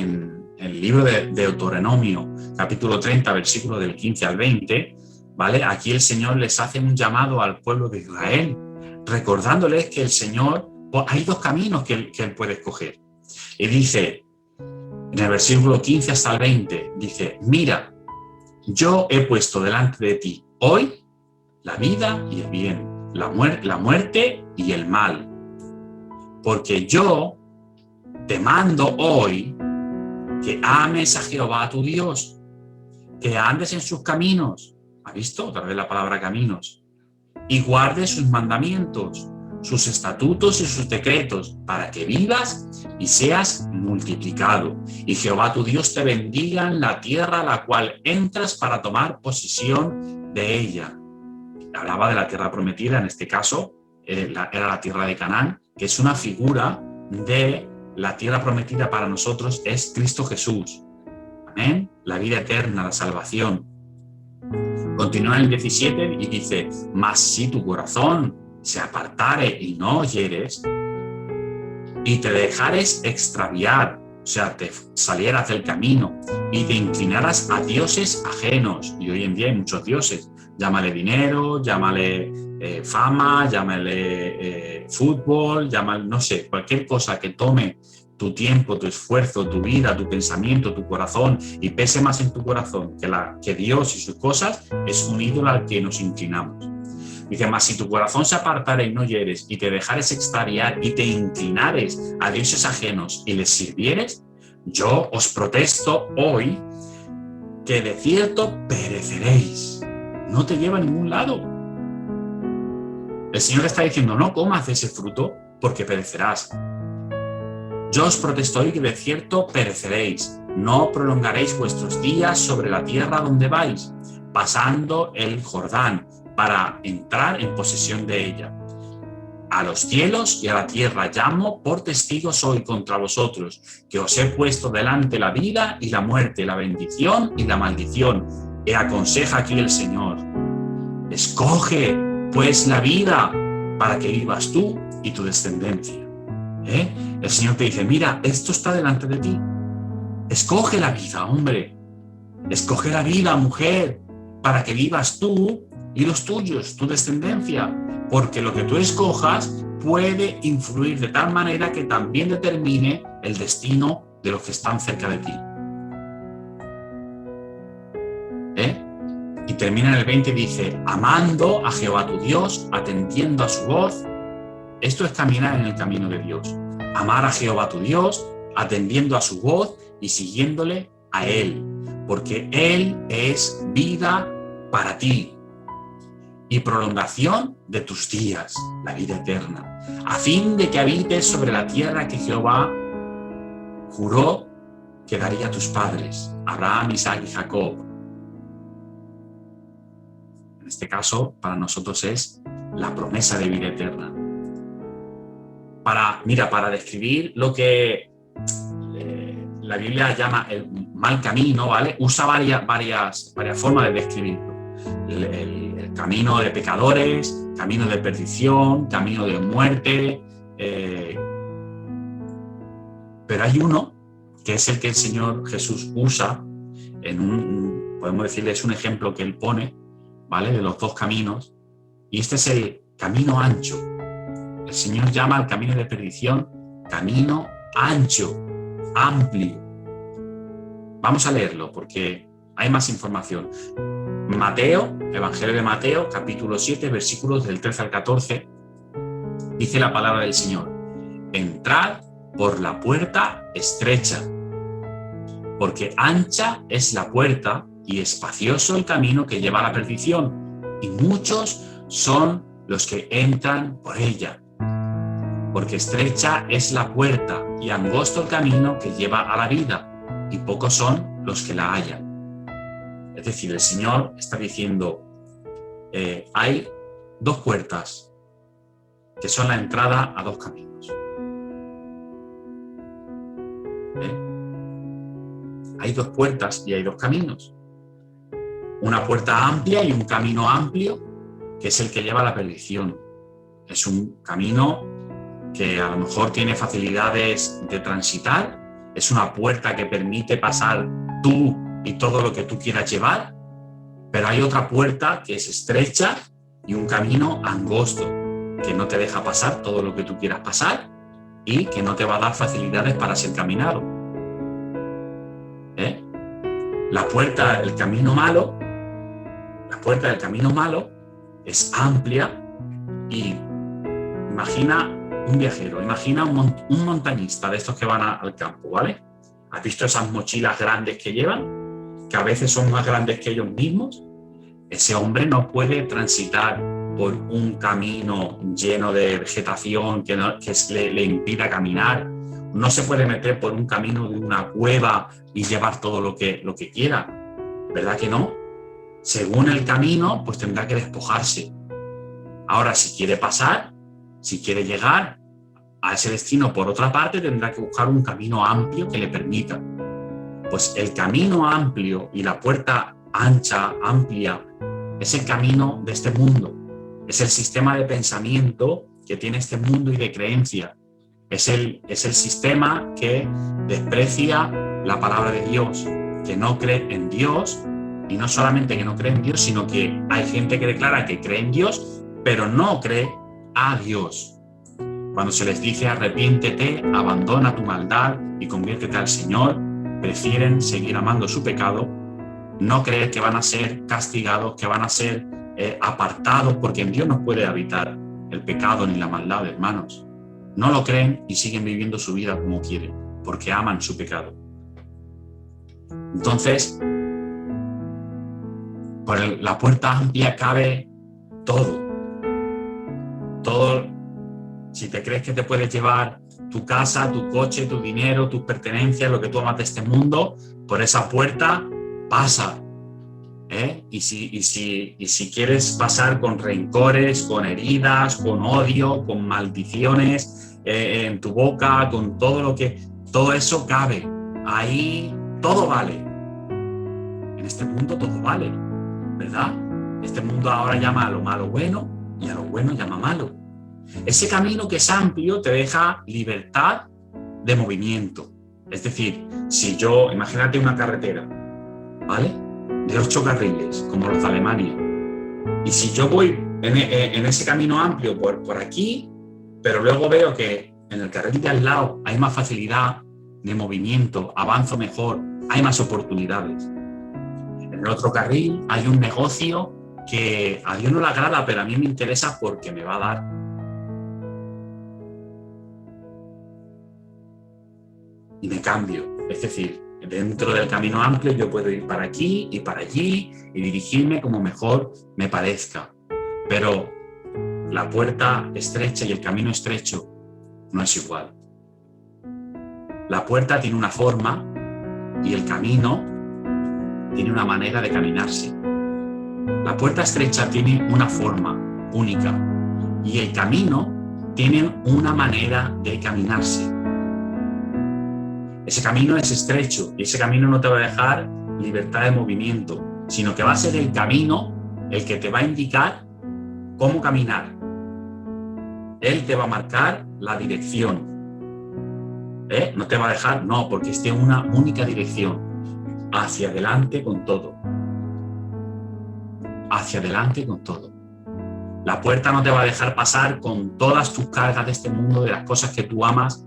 el libro de Deuteronomio, capítulo 30, versículo del 15 al 20, ¿vale? Aquí el Señor les hace un llamado al pueblo de Israel, recordándoles que el Señor Pues hay dos caminos que él puede escoger. Y dice, en el versículo 15 hasta el 20, dice, mira, yo he puesto delante de ti hoy la vida y el bien, la muerte y el mal. Porque yo te mando hoy que ames a Jehová tu Dios, que andes en sus caminos. ¿Ha visto? Otra vez la palabra caminos. Y guardes sus mandamientos, sus estatutos y sus decretos, para que vivas y seas multiplicado. Y Jehová tu Dios te bendiga en la tierra a la cual entras para tomar posesión de ella. Hablaba de la tierra prometida, en este caso era la tierra de Canaán, que es una figura de la tierra prometida para nosotros, es Cristo Jesús. Amén. La vida eterna, la salvación. Continúa en el 17 y dice, mas si tu corazón se apartare y no oyeres, y te dejares extraviar, o sea, te salieras del camino y te inclinaras a dioses ajenos, y hoy en día hay muchos dioses, llámale dinero, llámale fama, llámale fútbol, llámale, no sé, cualquier cosa que tome tu tiempo, tu esfuerzo, tu vida, tu pensamiento, tu corazón y pese más en tu corazón que Dios y sus cosas, es un ídolo al que nos inclinamos. Dice, mas si tu corazón se apartare y no oyeres y te dejares extraviar y te inclinares a dioses ajenos y les sirvieres, yo os protesto hoy que de cierto pereceréis. No te lleva a ningún lado. El Señor está diciendo, no comas de ese fruto porque perecerás. Yo os protesto hoy que de cierto pereceréis. No prolongaréis vuestros días sobre la tierra donde vais, pasando el Jordán, para entrar en posesión de ella. A los cielos y a la tierra llamo por testigos hoy contra vosotros, que os he puesto delante la vida y la muerte, la bendición y la maldición. Y aconseja aquí el Señor. Escoge, pues, la vida para que vivas tú y tu descendencia. El Señor te dice, mira, esto está delante de ti. Escoge la vida, hombre. Escoge la vida, mujer, para que vivas tú y los tuyos, tu descendencia, porque lo que tú escojas puede influir de tal manera que también determine el destino de los que están cerca de ti. Y termina en el 20 y dice, amando a Jehová tu Dios, atendiendo a su voz. Esto es caminar en el camino de Dios. Amar a Jehová tu Dios, atendiendo a su voz y siguiéndole a Él, porque Él es vida para ti y prolongación de tus días, la vida eterna, a fin de que habites sobre la tierra que Jehová juró que daría a tus padres, Abraham, Isaac y Jacob. En este caso, para nosotros es la promesa de vida eterna. Para describir lo que la Biblia llama el mal camino, ¿vale? Usa varias formas de describirlo. El camino de pecadores, camino de perdición, camino de muerte. Pero hay uno que es el que el Señor Jesús usa podemos decirle, es un ejemplo que Él pone, ¿vale? De los dos caminos. Y este es el camino ancho. El Señor llama al camino de perdición camino ancho, amplio. Vamos a leerlo porque hay más información. Mateo, Evangelio de Mateo, capítulo 7, versículos del 13 al 14, dice la palabra del Señor: entrad por la puerta estrecha, porque ancha es la puerta y espacioso el camino que lleva a la perdición, y muchos son los que entran por ella. Porque estrecha es la puerta y angosto el camino que lleva a la vida, y pocos son los que la hallan. Es decir, el Señor está diciendo, hay dos puertas que son la entrada a dos caminos. Hay dos puertas y hay dos caminos. Una puerta amplia y un camino amplio, que es el que lleva a la perdición. Es un camino que a lo mejor tiene facilidades de transitar, es una puerta que permite pasar tú y todo lo que tú quieras llevar, pero hay otra puerta que es estrecha y un camino angosto. que no te deja pasar todo lo que tú quieras pasar y que no te va a dar facilidades para ser caminado. La puerta del camino malo es amplia y imagina un viajero, imagina un montañista de estos que van al campo, ¿vale? ¿Has visto esas mochilas grandes que llevan? Que a veces son más grandes que ellos mismos. Ese hombre no puede transitar por un camino lleno de vegetación que le impida caminar. No se puede meter por un camino de una cueva y llevar todo lo que quiera. ¿Verdad que no? Según el camino, pues tendrá que despojarse. Ahora, si quiere pasar, si quiere llegar a ese destino por otra parte, tendrá que buscar un camino amplio que le permita. Pues el camino amplio y la puerta ancha, amplia, es el camino de este mundo. Es el sistema de pensamiento que tiene este mundo y de creencia. Es el sistema que desprecia la palabra de Dios, que no cree en Dios, y no solamente que no cree en Dios, sino que hay gente que declara que cree en Dios, pero no cree a Dios. Cuando se les dice arrepiéntete, abandona tu maldad y conviértete al Señor, prefieren seguir amando su pecado, no creer que van a ser castigados, que van a ser apartados, porque en Dios no puede habitar el pecado ni la maldad, hermanos. No lo creen y siguen viviendo su vida como quieren, porque aman su pecado. Entonces, por la puerta amplia cabe todo. Todo. Si te crees que te puedes llevar tu casa, tu coche, tu dinero, tus pertenencias, lo que tú amas de este mundo, por esa puerta pasa. Y si quieres pasar con rencores, con heridas, con odio, con maldiciones en tu boca, con todo eso cabe. Ahí todo vale. En este mundo todo vale, ¿verdad? Este mundo ahora llama a lo malo bueno y a lo bueno llama malo. Ese camino que es amplio te deja libertad de movimiento. Es decir, imagínate una carretera, ¿vale? De 8 carriles, como los de Alemania. Y si yo voy en ese camino amplio por aquí, pero luego veo que en el carril de al lado hay más facilidad de movimiento, avanzo mejor, hay más oportunidades. En el otro carril hay un negocio que a Dios no le agrada, pero a mí me interesa porque me va a dar. Y me cambio. Es decir, dentro del camino amplio yo puedo ir para aquí y para allí y dirigirme como mejor me parezca. Pero la puerta estrecha y el camino estrecho no es igual. La puerta tiene una forma y el camino tiene una manera de caminarse. La puerta estrecha tiene una forma única y el camino tiene una manera de caminarse. Ese camino es estrecho y ese camino no te va a dejar libertad de movimiento, sino que va a ser el camino el que te va a indicar cómo caminar. Él te va a marcar la dirección. No te va a dejar, no, porque es de una única dirección. Hacia adelante con todo. Hacia adelante con todo. La puerta no te va a dejar pasar con todas tus cargas de este mundo, de las cosas que tú amas.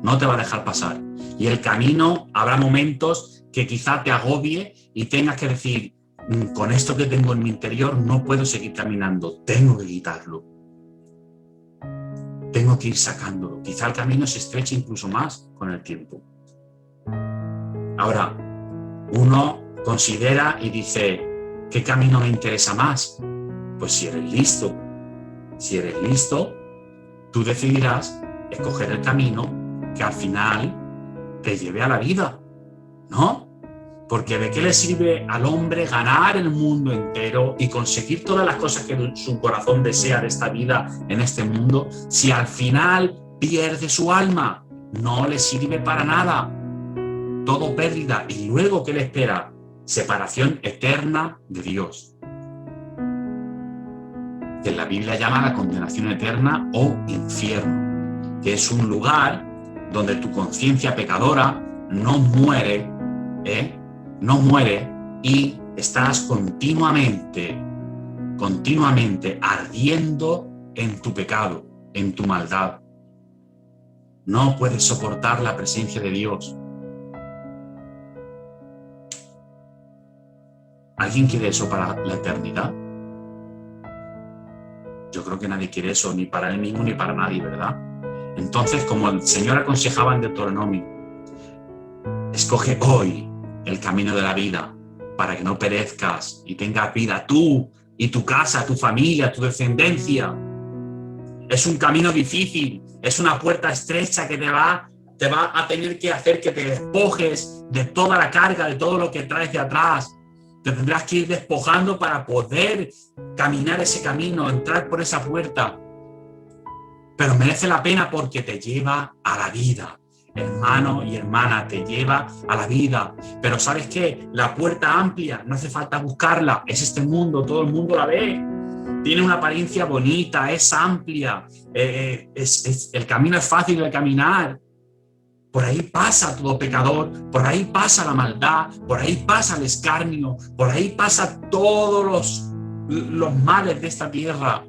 No te va a dejar pasar. Y el camino, habrá momentos que quizá te agobie y tengas que decir, con esto que tengo en mi interior no puedo seguir caminando, tengo que quitarlo. Tengo que ir sacándolo. Quizá el camino se estreche incluso más con el tiempo. Ahora, uno considera y dice, ¿qué camino me interesa más? Pues si eres listo, tú decidirás escoger el camino que al final te lleve a la vida, ¿no? Porque ¿de qué le sirve al hombre ganar el mundo entero y conseguir todas las cosas que su corazón desea de esta vida, en este mundo, si al final pierde su alma? No le sirve para nada. Todo pérdida. ¿Y luego qué le espera? Separación eterna de Dios. Que en la Biblia llama la condenación eterna o infierno, que es un lugar donde tu conciencia pecadora no muere, y estás continuamente ardiendo en tu pecado, en tu maldad. No puedes soportar la presencia de Dios. ¿Alguien quiere eso para la eternidad? Yo creo que nadie quiere eso, ni para él mismo ni para nadie, ¿verdad? Entonces, como el Señor aconsejaba en Deuteronomio, escoge hoy el camino de la vida para que no perezcas y tengas vida tú y tu casa, tu familia, tu descendencia. Es un camino difícil, es una puerta estrecha que te va a tener que hacer que te despojes de toda la carga, de todo lo que traes de atrás. Te tendrás que ir despojando para poder caminar ese camino, entrar por esa puerta. Pero merece la pena porque te lleva a la vida. Hermano y hermana, te lleva a la vida. Pero ¿sabes qué? La puerta amplia, no hace falta buscarla. Es este mundo, todo el mundo la ve. Tiene una apariencia bonita, es amplia. El camino es fácil de caminar. Por ahí pasa todo pecador, por ahí pasa la maldad, por ahí pasa el escarnio, por ahí pasa todos los males de esta tierra.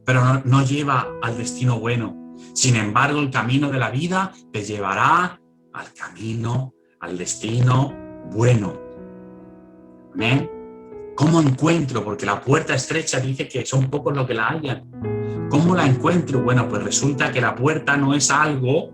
Pero no lleva al destino bueno. Sin embargo, el camino de la vida te llevará al camino, al destino bueno. ¿Amén? ¿Cómo encuentro? Porque la puerta estrecha dice que son pocos los que la hallan. ¿Cómo la encuentro? Bueno, pues resulta que la puerta no es algo,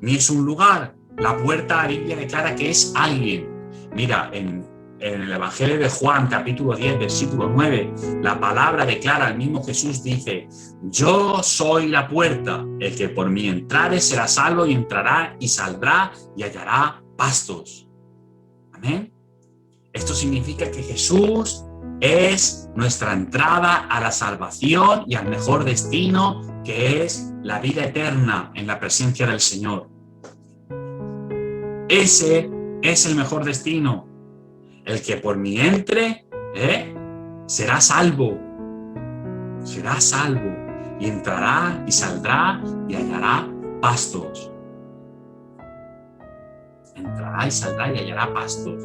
ni es un lugar. La puerta, la Biblia declara que es alguien. Mira, en el Evangelio de Juan, capítulo 10, versículo 9, la palabra declara, el mismo Jesús dice: yo soy la puerta, el que por mí entrare será salvo y entrará y saldrá y hallará pastos. Amén. Esto significa que Jesús es nuestra entrada a la salvación y al mejor destino, que es la vida eterna en la presencia del Señor. Ese es el mejor destino. El que por mí entre, será salvo. Será salvo y entrará y saldrá y hallará pastos. Entrará y saldrá y hallará pastos.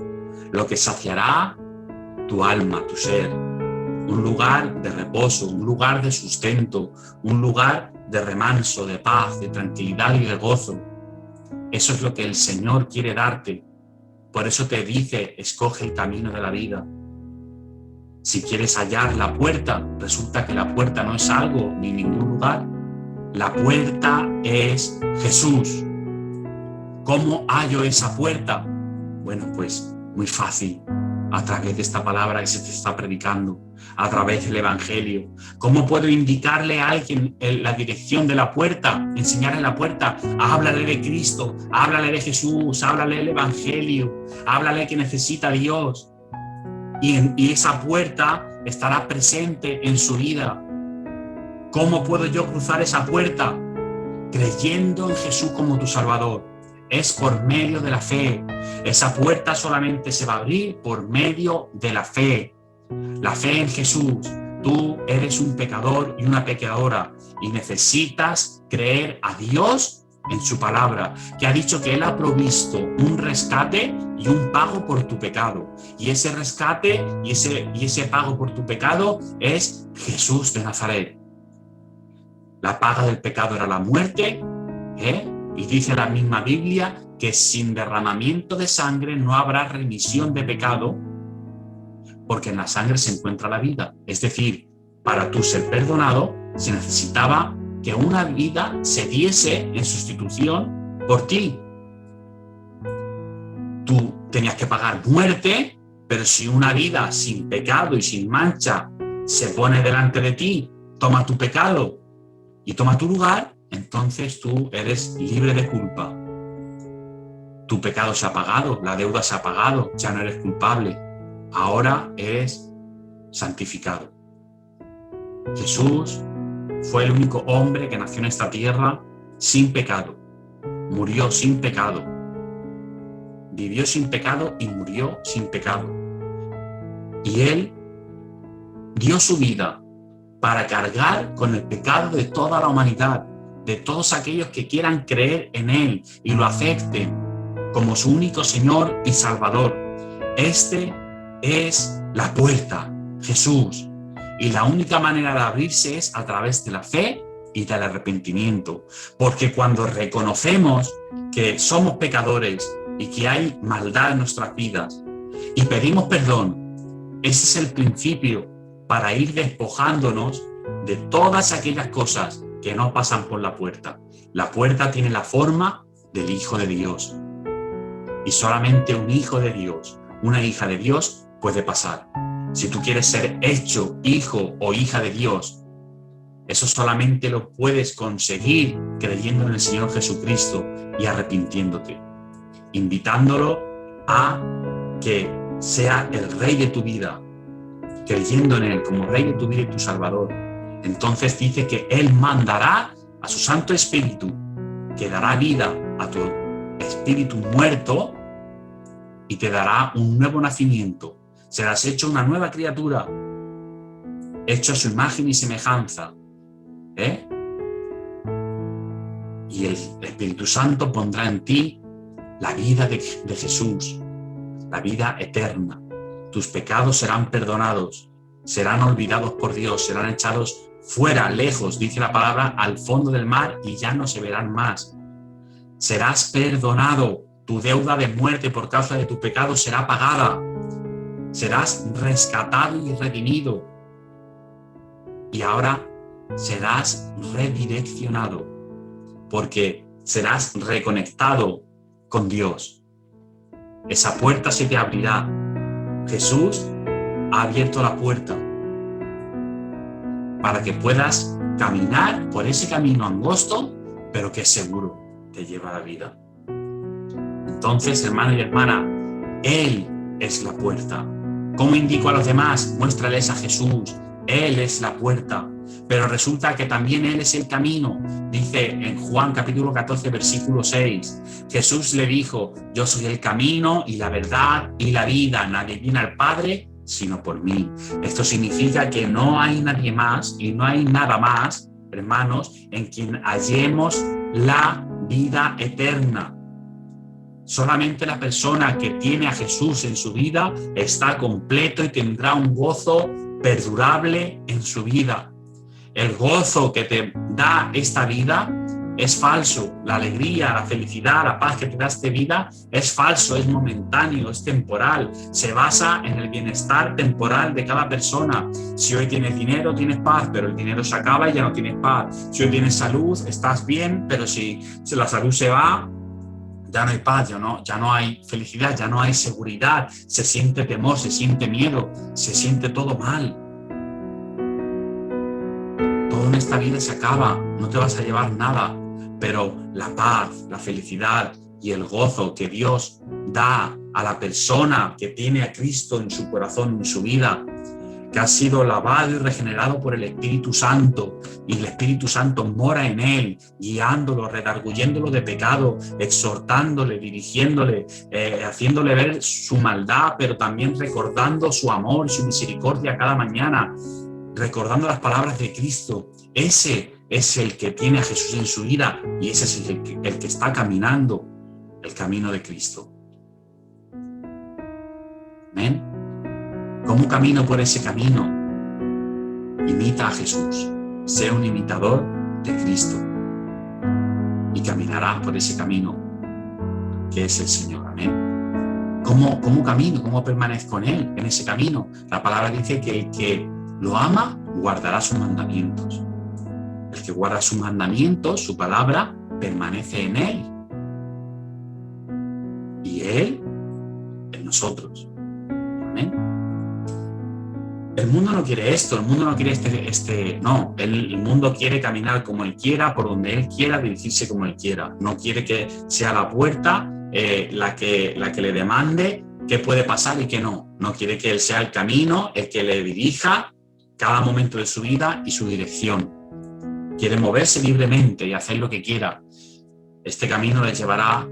Lo que saciará tu alma, tu ser, un lugar de reposo, un lugar de sustento, un lugar de remanso, de paz, de tranquilidad y de gozo. Eso es lo que el Señor quiere darte. Por eso te dice, escoge el camino de la vida. Si quieres hallar la puerta, resulta que la puerta no es algo ni ningún lugar. La puerta es Jesús. ¿Cómo hallo esa puerta? Bueno, pues muy fácil. A través de esta palabra que se te está predicando, a través del Evangelio. ¿Cómo puedo indicarle a alguien la dirección de la puerta? Enseñarle la puerta. Háblale de Cristo, háblale de Jesús, háblale del Evangelio, háblale que necesita a Dios. Y esa puerta estará presente en su vida. ¿Cómo puedo yo cruzar esa puerta? Creyendo en Jesús como tu Salvador. Es por medio de la fe. Esa puerta solamente se va a abrir por medio de la fe. La fe en Jesús. Tú eres un pecador y una pecadora y necesitas creer a Dios en su palabra, que ha dicho que Él ha provisto un rescate y un pago por tu pecado. Y ese rescate y ese pago por tu pecado es Jesús de Nazaret. La paga del pecado era la muerte, y dice la misma Biblia que sin derramamiento de sangre no habrá remisión de pecado, porque en la sangre se encuentra la vida. Es decir, para tú ser perdonado se necesitaba que una vida se diese en sustitución por ti. Tú tenías que pagar muerte, pero si una vida sin pecado y sin mancha se pone delante de ti, toma tu pecado y toma tu lugar, entonces tú eres libre de culpa. Tu pecado se ha pagado, la deuda se ha pagado, ya no eres culpable. Ahora eres santificado. Jesús fue el único hombre que nació en esta tierra sin pecado. Murió sin pecado. Vivió sin pecado y murió sin pecado. Y Él dio su vida para cargar con el pecado de toda la humanidad, de todos aquellos que quieran creer en Él y lo acepten como su único Señor y Salvador. Este es la puerta, Jesús. Y la única manera de abrirse es a través de la fe y del arrepentimiento. Porque cuando reconocemos que somos pecadores y que hay maldad en nuestras vidas y pedimos perdón, ese es el principio para ir despojándonos de todas aquellas cosas que no pasan por la puerta. La puerta tiene la forma del Hijo de Dios. Y solamente un hijo de Dios, una hija de Dios puede pasar. Si tú quieres ser hecho hijo o hija de Dios, eso solamente lo puedes conseguir creyendo en el Señor Jesucristo y arrepintiéndote, invitándolo a que sea el Rey de tu vida, creyendo en Él como Rey de tu vida y tu Salvador. Entonces dice que Él mandará a su Santo Espíritu, que dará vida a tu espíritu muerto y te dará un nuevo nacimiento. Serás hecho una nueva criatura, hecho a su imagen y semejanza. Y el Espíritu Santo pondrá en ti la vida de Jesús, la vida eterna. Tus pecados serán perdonados, serán olvidados por Dios, serán echados fuera, lejos, dice la palabra, al fondo del mar y ya no se verán más. Serás perdonado, tu deuda de muerte por causa de tu pecado será pagada, serás rescatado y redimido. Y ahora serás redireccionado, porque serás reconectado con Dios. Esa puerta se te abrirá. Jesús ha abierto la puerta para que puedas caminar por ese camino angosto, pero que es seguro, te lleva a la vida. Entonces, hermano y hermana, Él es la puerta. ¿Cómo indico a los demás? Muéstrales a Jesús. Él es la puerta. Pero resulta que también Él es el camino. Dice en Juan capítulo 14, versículo 6. Jesús le dijo: yo soy el camino y la verdad y la vida. Nadie viene al Padre sino por mí. Esto significa que no hay nadie más y no hay nada más, hermanos, en quien hallemos la vida eterna. Solamente la persona que tiene a Jesús en su vida está completo y tendrá un gozo perdurable en su vida. El gozo que te da esta vida es falso. La alegría, la felicidad, la paz que te da esta vida es falso, es momentáneo, es temporal. Se basa en el bienestar temporal de cada persona. Si hoy tienes dinero, tienes paz, pero el dinero se acaba y ya no tienes paz. Si hoy tienes salud, estás bien, pero si la salud se va, ya no hay paz, ya no hay felicidad, ya no hay seguridad. Se siente temor, se siente miedo, se siente todo mal. Todo en esta vida se acaba, no te vas a llevar nada, pero la paz, la felicidad y el gozo que Dios da a la persona que tiene a Cristo en su corazón, en su vida, que ha sido lavado y regenerado por el Espíritu Santo, y el Espíritu Santo mora en él, guiándolo, redarguyéndolo de pecado, exhortándole, dirigiéndole, haciéndole ver su maldad, pero también recordando su amor y su misericordia cada mañana, recordando las palabras de Cristo. Ese es el que tiene a Jesús en su vida, y ese es el que está caminando el camino de Cristo. Amén. ¿Cómo camino por ese camino? Imita a Jesús, sé un imitador de Cristo y caminarás por ese camino que es el Señor. Amén. ¿Cómo camino? ¿Cómo permanezco en Él, en ese camino? La palabra dice que el que lo ama guardará sus mandamientos. El que guarda sus mandamientos, su palabra, permanece en Él. Y Él en nosotros. Amén. El mundo no quiere esto, el mundo no quiere no, el mundo quiere caminar como Él quiera, por donde Él quiera, dirigirse como Él quiera. No quiere que sea la puerta la que le demande qué puede pasar y qué no. No quiere que Él sea el camino, el que le dirija cada momento de su vida y su dirección. Quiere moverse libremente y hacer lo que quiera. Este camino le llevará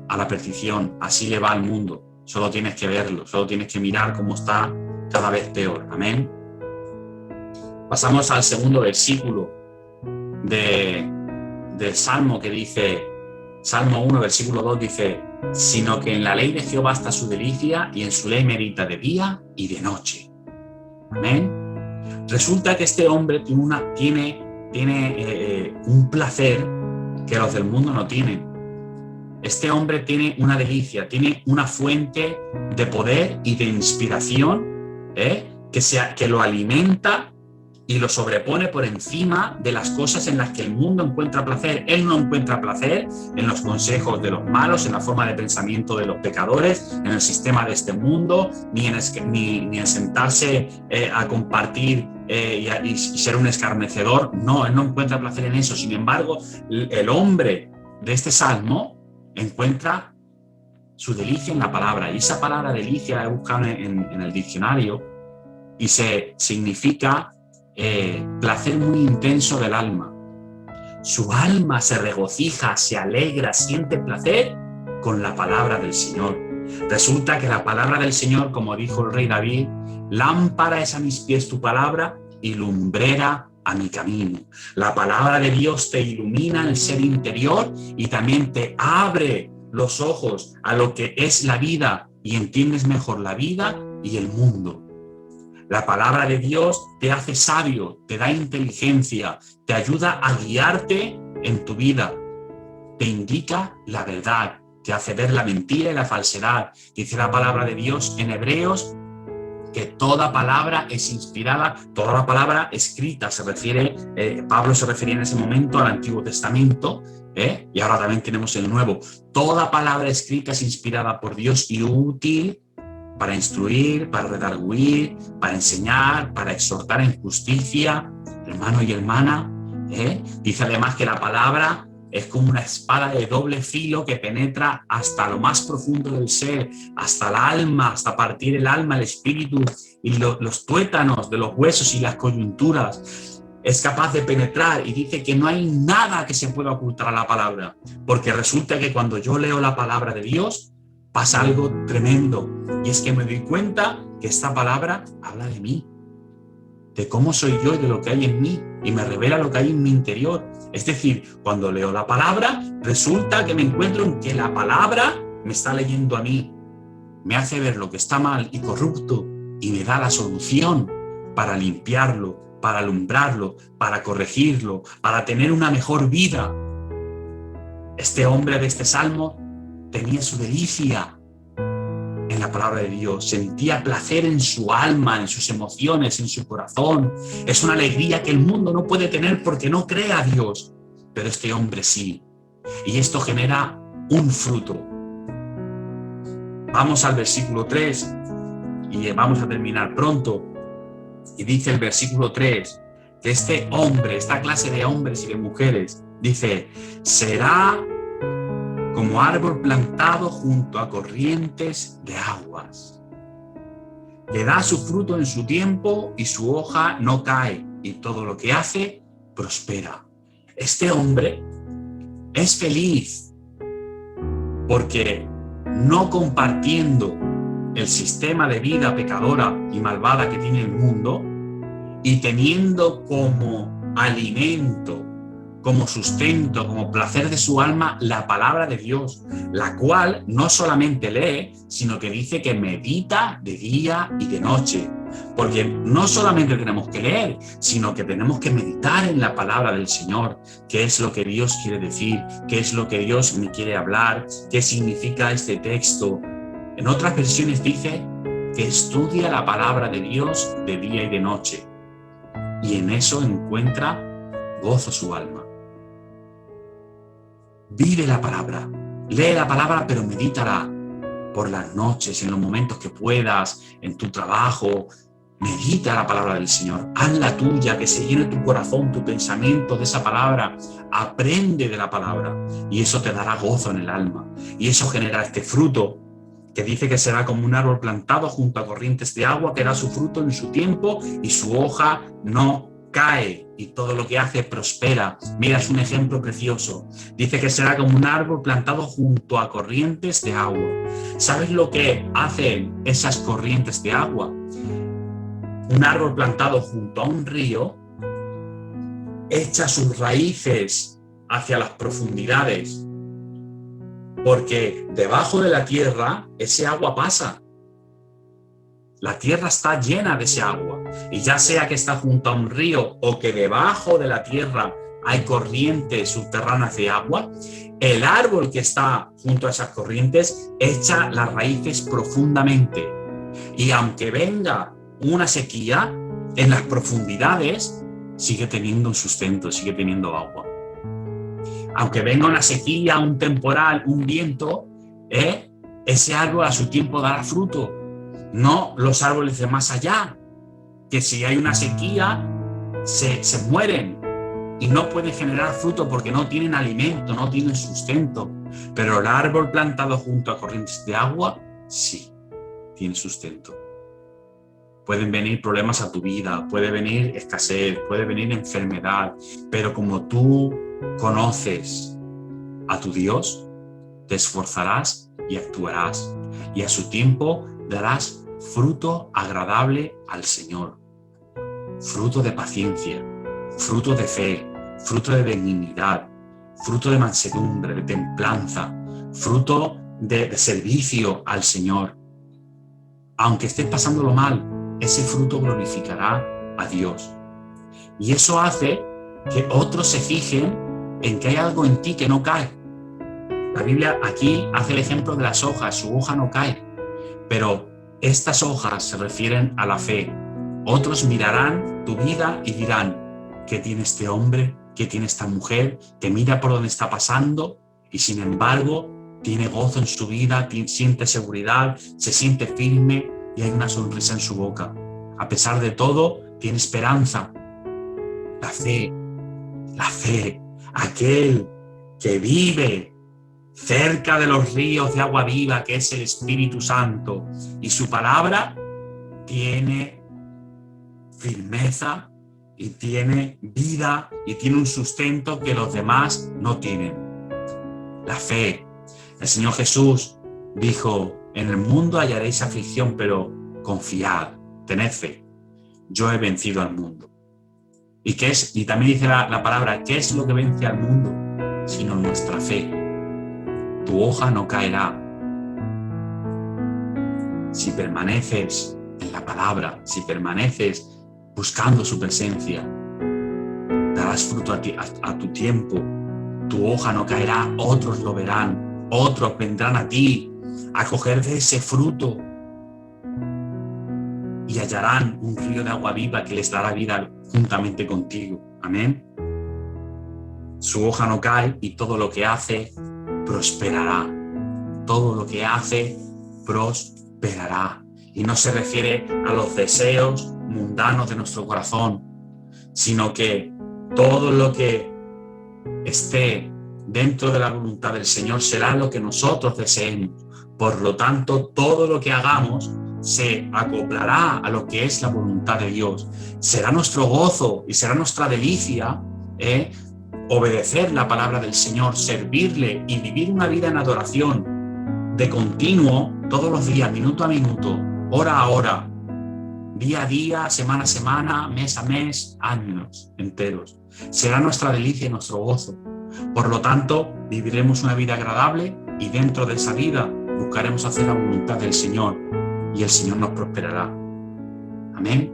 a la perdición. Así le va al mundo. Solo tienes que verlo, solo tienes que mirar cómo está cada vez peor. Amén. Pasamos al segundo versículo del Salmo, que dice, Salmo 1, versículo 2, dice: sino que en la ley de Jehová está su delicia, y en su ley medita de día y de noche. Amén. Resulta que este hombre tiene un placer que los del mundo no tienen. Este hombre tiene una delicia, tiene una fuente de poder y de inspiración que lo alimenta y lo sobrepone por encima de las cosas en las que el mundo encuentra placer. Él no encuentra placer en los consejos de los malos, en la forma de pensamiento de los pecadores, en el sistema de este mundo, ni en sentarse a compartir y ser un escarnecedor. No, él no encuentra placer en eso. Sin embargo, el hombre de este salmo encuentra su delicia en la palabra. Y esa palabra delicia la he buscado en el diccionario y significa placer muy intenso del alma. Su alma se regocija, se alegra, siente placer con la palabra del Señor. Resulta que la palabra del Señor, como dijo el rey David, lámpara es a mis pies tu palabra y lumbrera a mi camino. La palabra de Dios te ilumina el ser interior y también te abre los ojos a lo que es la vida y entiendes mejor la vida y el mundo. La palabra de Dios te hace sabio, te da inteligencia, te ayuda a guiarte en tu vida, te indica la verdad, te hace ver la mentira y la falsedad. Dice la palabra de Dios en Hebreos que toda palabra es inspirada, toda la palabra escrita, Pablo se refería en ese momento al Antiguo Testamento, y ahora también tenemos el Nuevo. Toda palabra escrita es inspirada por Dios y útil para instruir, para redarguir, para enseñar, para exhortar en justicia, hermano y hermana. Dice además que la palabra es como una espada de doble filo que penetra hasta lo más profundo del ser, hasta el alma, hasta partir el alma, el espíritu y los tuétanos de los huesos y las coyunturas. Es capaz de penetrar y dice que no hay nada que se pueda ocultar a la palabra, porque resulta que cuando yo leo la palabra de Dios, pasa algo tremendo, y es que me doy cuenta que esta palabra habla de mí, de cómo soy yo y de lo que hay en mí, y me revela lo que hay en mi interior. Es decir, cuando leo la palabra, resulta que me encuentro en que la palabra me está leyendo a mí, me hace ver lo que está mal y corrupto, y me da la solución para limpiarlo, para alumbrarlo, para corregirlo, para tener una mejor vida. Este hombre de este salmo tenía su delicia en la palabra de Dios, sentía placer en su alma, en sus emociones, en su corazón. Es una alegría que el mundo no puede tener porque no cree a Dios, pero este hombre sí. Y esto genera un fruto. Vamos al versículo 3 y vamos a terminar pronto. Y dice el versículo 3 que este hombre, esta clase de hombres y de mujeres, dice, será como árbol plantado junto a corrientes de aguas, que da su fruto en su tiempo y su hoja no cae, y todo lo que hace prospera. Este hombre es feliz porque no compartiendo el sistema de vida pecadora y malvada que tiene el mundo y teniendo como alimento, como sustento, como placer de su alma, la palabra de Dios, la cual no solamente lee, sino que dice que medita de día y de noche. Porque no solamente tenemos que leer, sino que tenemos que meditar en la palabra del Señor, qué es lo que Dios quiere decir, qué es lo que Dios me quiere hablar, qué significa este texto. En otras versiones dice que estudia la palabra de Dios de día y de noche, y en eso encuentra gozo su alma. Vive la palabra, lee la palabra, pero medítala por las noches, en los momentos que puedas, en tu trabajo. Medita la palabra del Señor, hazla tuya, que se llene tu corazón, tu pensamiento de esa palabra. Aprende de la palabra y eso te dará gozo en el alma. Y eso genera este fruto que dice que será como un árbol plantado junto a corrientes de agua, que da su fruto en su tiempo y su hoja no cae, y todo lo que hace prospera. Mira, es un ejemplo precioso. Dice que será como un árbol plantado junto a corrientes de agua. ¿Sabes lo que hacen esas corrientes de agua? Un árbol plantado junto a un río echa sus raíces hacia las profundidades, porque debajo de la tierra ese agua pasa. La tierra está llena de ese agua. Y ya sea que está junto a un río o que debajo de la tierra hay corrientes subterráneas de agua, el árbol que está junto a esas corrientes echa las raíces profundamente. Y aunque venga una sequía, en las profundidades sigue teniendo un sustento, sigue teniendo agua. Aunque venga una sequía, un temporal, un viento, ese árbol a su tiempo dará fruto. No los árboles de más allá, que si hay una sequía se mueren y no pueden generar fruto porque no tienen alimento, no tienen sustento. Pero el árbol plantado junto a corrientes de agua, sí, tiene sustento. Pueden venir problemas a tu vida, puede venir escasez, puede venir enfermedad, pero como tú conoces a tu Dios, te esforzarás y actuarás, y a su tiempo darás fruto agradable al Señor, fruto de paciencia, fruto de fe, fruto de benignidad, fruto de mansedumbre, de templanza, fruto de servicio al Señor. Aunque estés pasándolo mal, ese fruto glorificará a Dios. Y eso hace que otros se fijen en que hay algo en ti que no cae. La Biblia aquí hace el ejemplo de las hojas, su hoja no cae, pero estas hojas se refieren a la fe. Otros mirarán tu vida y dirán, ¿qué tiene este hombre? ¿Qué tiene esta mujer? Que mira por dónde está pasando y sin embargo tiene gozo en su vida, siente seguridad, se siente firme y hay una sonrisa en su boca. A pesar de todo, tiene esperanza. La fe, aquel que vive cerca de los ríos de agua viva, que es el Espíritu Santo, y su palabra tiene firmeza y tiene vida y tiene un sustento que los demás no tienen. La fe. El Señor Jesús dijo, en el mundo hallaréis aflicción, pero confiad, tened fe. Yo he vencido al mundo. Y también dice la palabra, ¿qué es lo que vence al mundo? Sino nuestra fe. Tu hoja no caerá. Si permaneces en la palabra, si permaneces buscando su presencia, darás fruto a tu tiempo. Tu hoja no caerá, otros lo verán, otros vendrán a ti a coger de ese fruto y hallarán un río de agua viva que les dará vida juntamente contigo. Amén. Su hoja no cae y todo lo que hace prosperará. Todo lo que hace prosperará. Y no se refiere a los deseos mundanos de nuestro corazón, sino que todo lo que esté dentro de la voluntad del Señor será lo que nosotros deseemos. Por lo tanto, todo lo que hagamos se acoplará a lo que es la voluntad de Dios. Será nuestro gozo y será nuestra delicia obedecer la palabra del Señor, servirle y vivir una vida en adoración de continuo, todos los días, minuto a minuto, hora a hora, día a día, semana a semana, mes a mes, años enteros. Será nuestra delicia y nuestro gozo. Por lo tanto, viviremos una vida agradable y dentro de esa vida buscaremos hacer la voluntad del Señor y el Señor nos prosperará. Amén.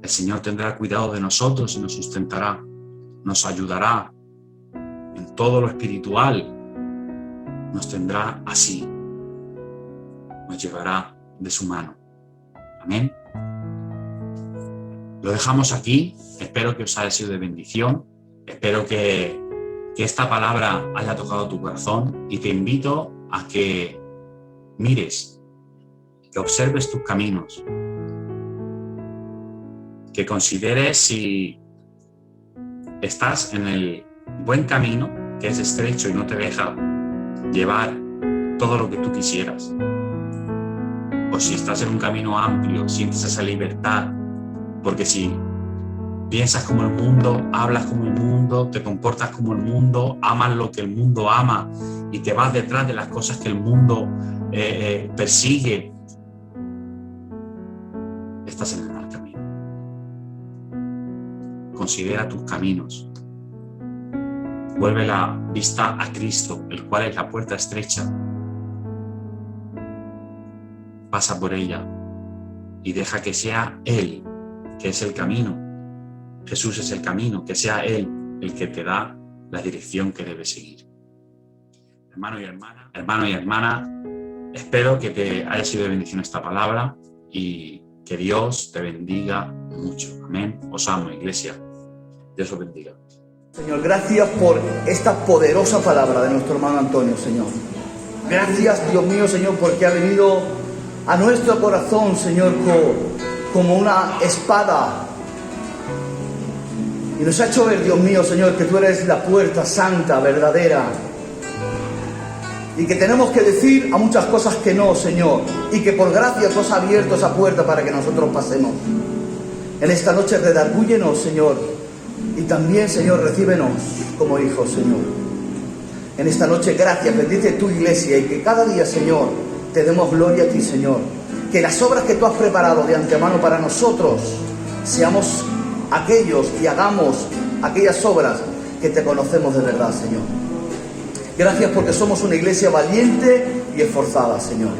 El Señor tendrá cuidado de nosotros y nos sustentará, nos ayudará en todo lo espiritual, nos tendrá así, nos llevará de su mano. Amén. Lo dejamos aquí. Espero que os haya sido de bendición. Espero que esta palabra haya tocado tu corazón y te invito a que mires, que observes tus caminos, que consideres si estás en el buen camino, que es estrecho y no te deja llevar todo lo que tú quisieras, o si estás en un camino amplio, sientes esa libertad, porque si piensas como el mundo, hablas como el mundo, te comportas como el mundo, amas lo que el mundo ama y te vas detrás de las cosas que el mundo persigue, estás en el mal camino. Considera tus caminos. Vuelve la vista a Cristo, el cual es la puerta estrecha. Pasa por ella y deja que sea Él, que es el camino. Jesús es el camino, que sea Él el que te da la dirección que debes seguir. Hermano y hermana, espero que te haya sido de bendición esta palabra y que Dios te bendiga mucho. Amén. Os amo, iglesia. Dios os bendiga. Señor, gracias por esta poderosa palabra de nuestro hermano Antonio, Señor. Gracias, Dios mío, Señor, porque ha venido a nuestro corazón, Señor, como una espada. Y nos ha hecho ver, Dios mío, Señor, que tú eres la puerta santa, verdadera. Y que tenemos que decir a muchas cosas que no, Señor. Y que por gracia tú has abierto esa puerta para que nosotros pasemos. En esta noche redargúyenos, Señor. Y también, Señor, recíbenos como hijos, Señor. En esta noche, gracias, bendice tu iglesia. Y que cada día, Señor, te demos gloria a ti, Señor. Que las obras que tú has preparado de antemano para nosotros, seamos aquellos y hagamos aquellas obras que te conocemos de verdad, Señor. Gracias porque somos una iglesia valiente y esforzada, Señor.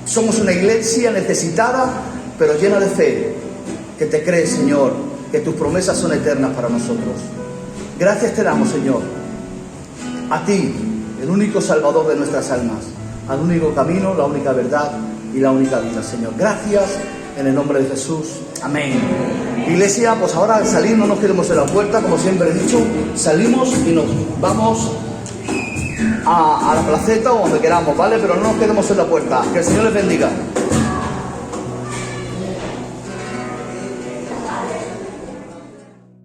Somos una iglesia necesitada, pero llena de fe, que te cree, Señor, que tus promesas son eternas para nosotros. Gracias te damos, Señor, a ti, el único Salvador de nuestras almas, al único camino, la única verdad y la única vida, Señor. Gracias en el nombre de Jesús. Amén. Iglesia, pues ahora al salir no nos quedemos en la puerta, como siempre he dicho, salimos y nos vamos a la placeta o donde queramos, ¿vale? Pero no nos quedemos en la puerta. Que el Señor les bendiga.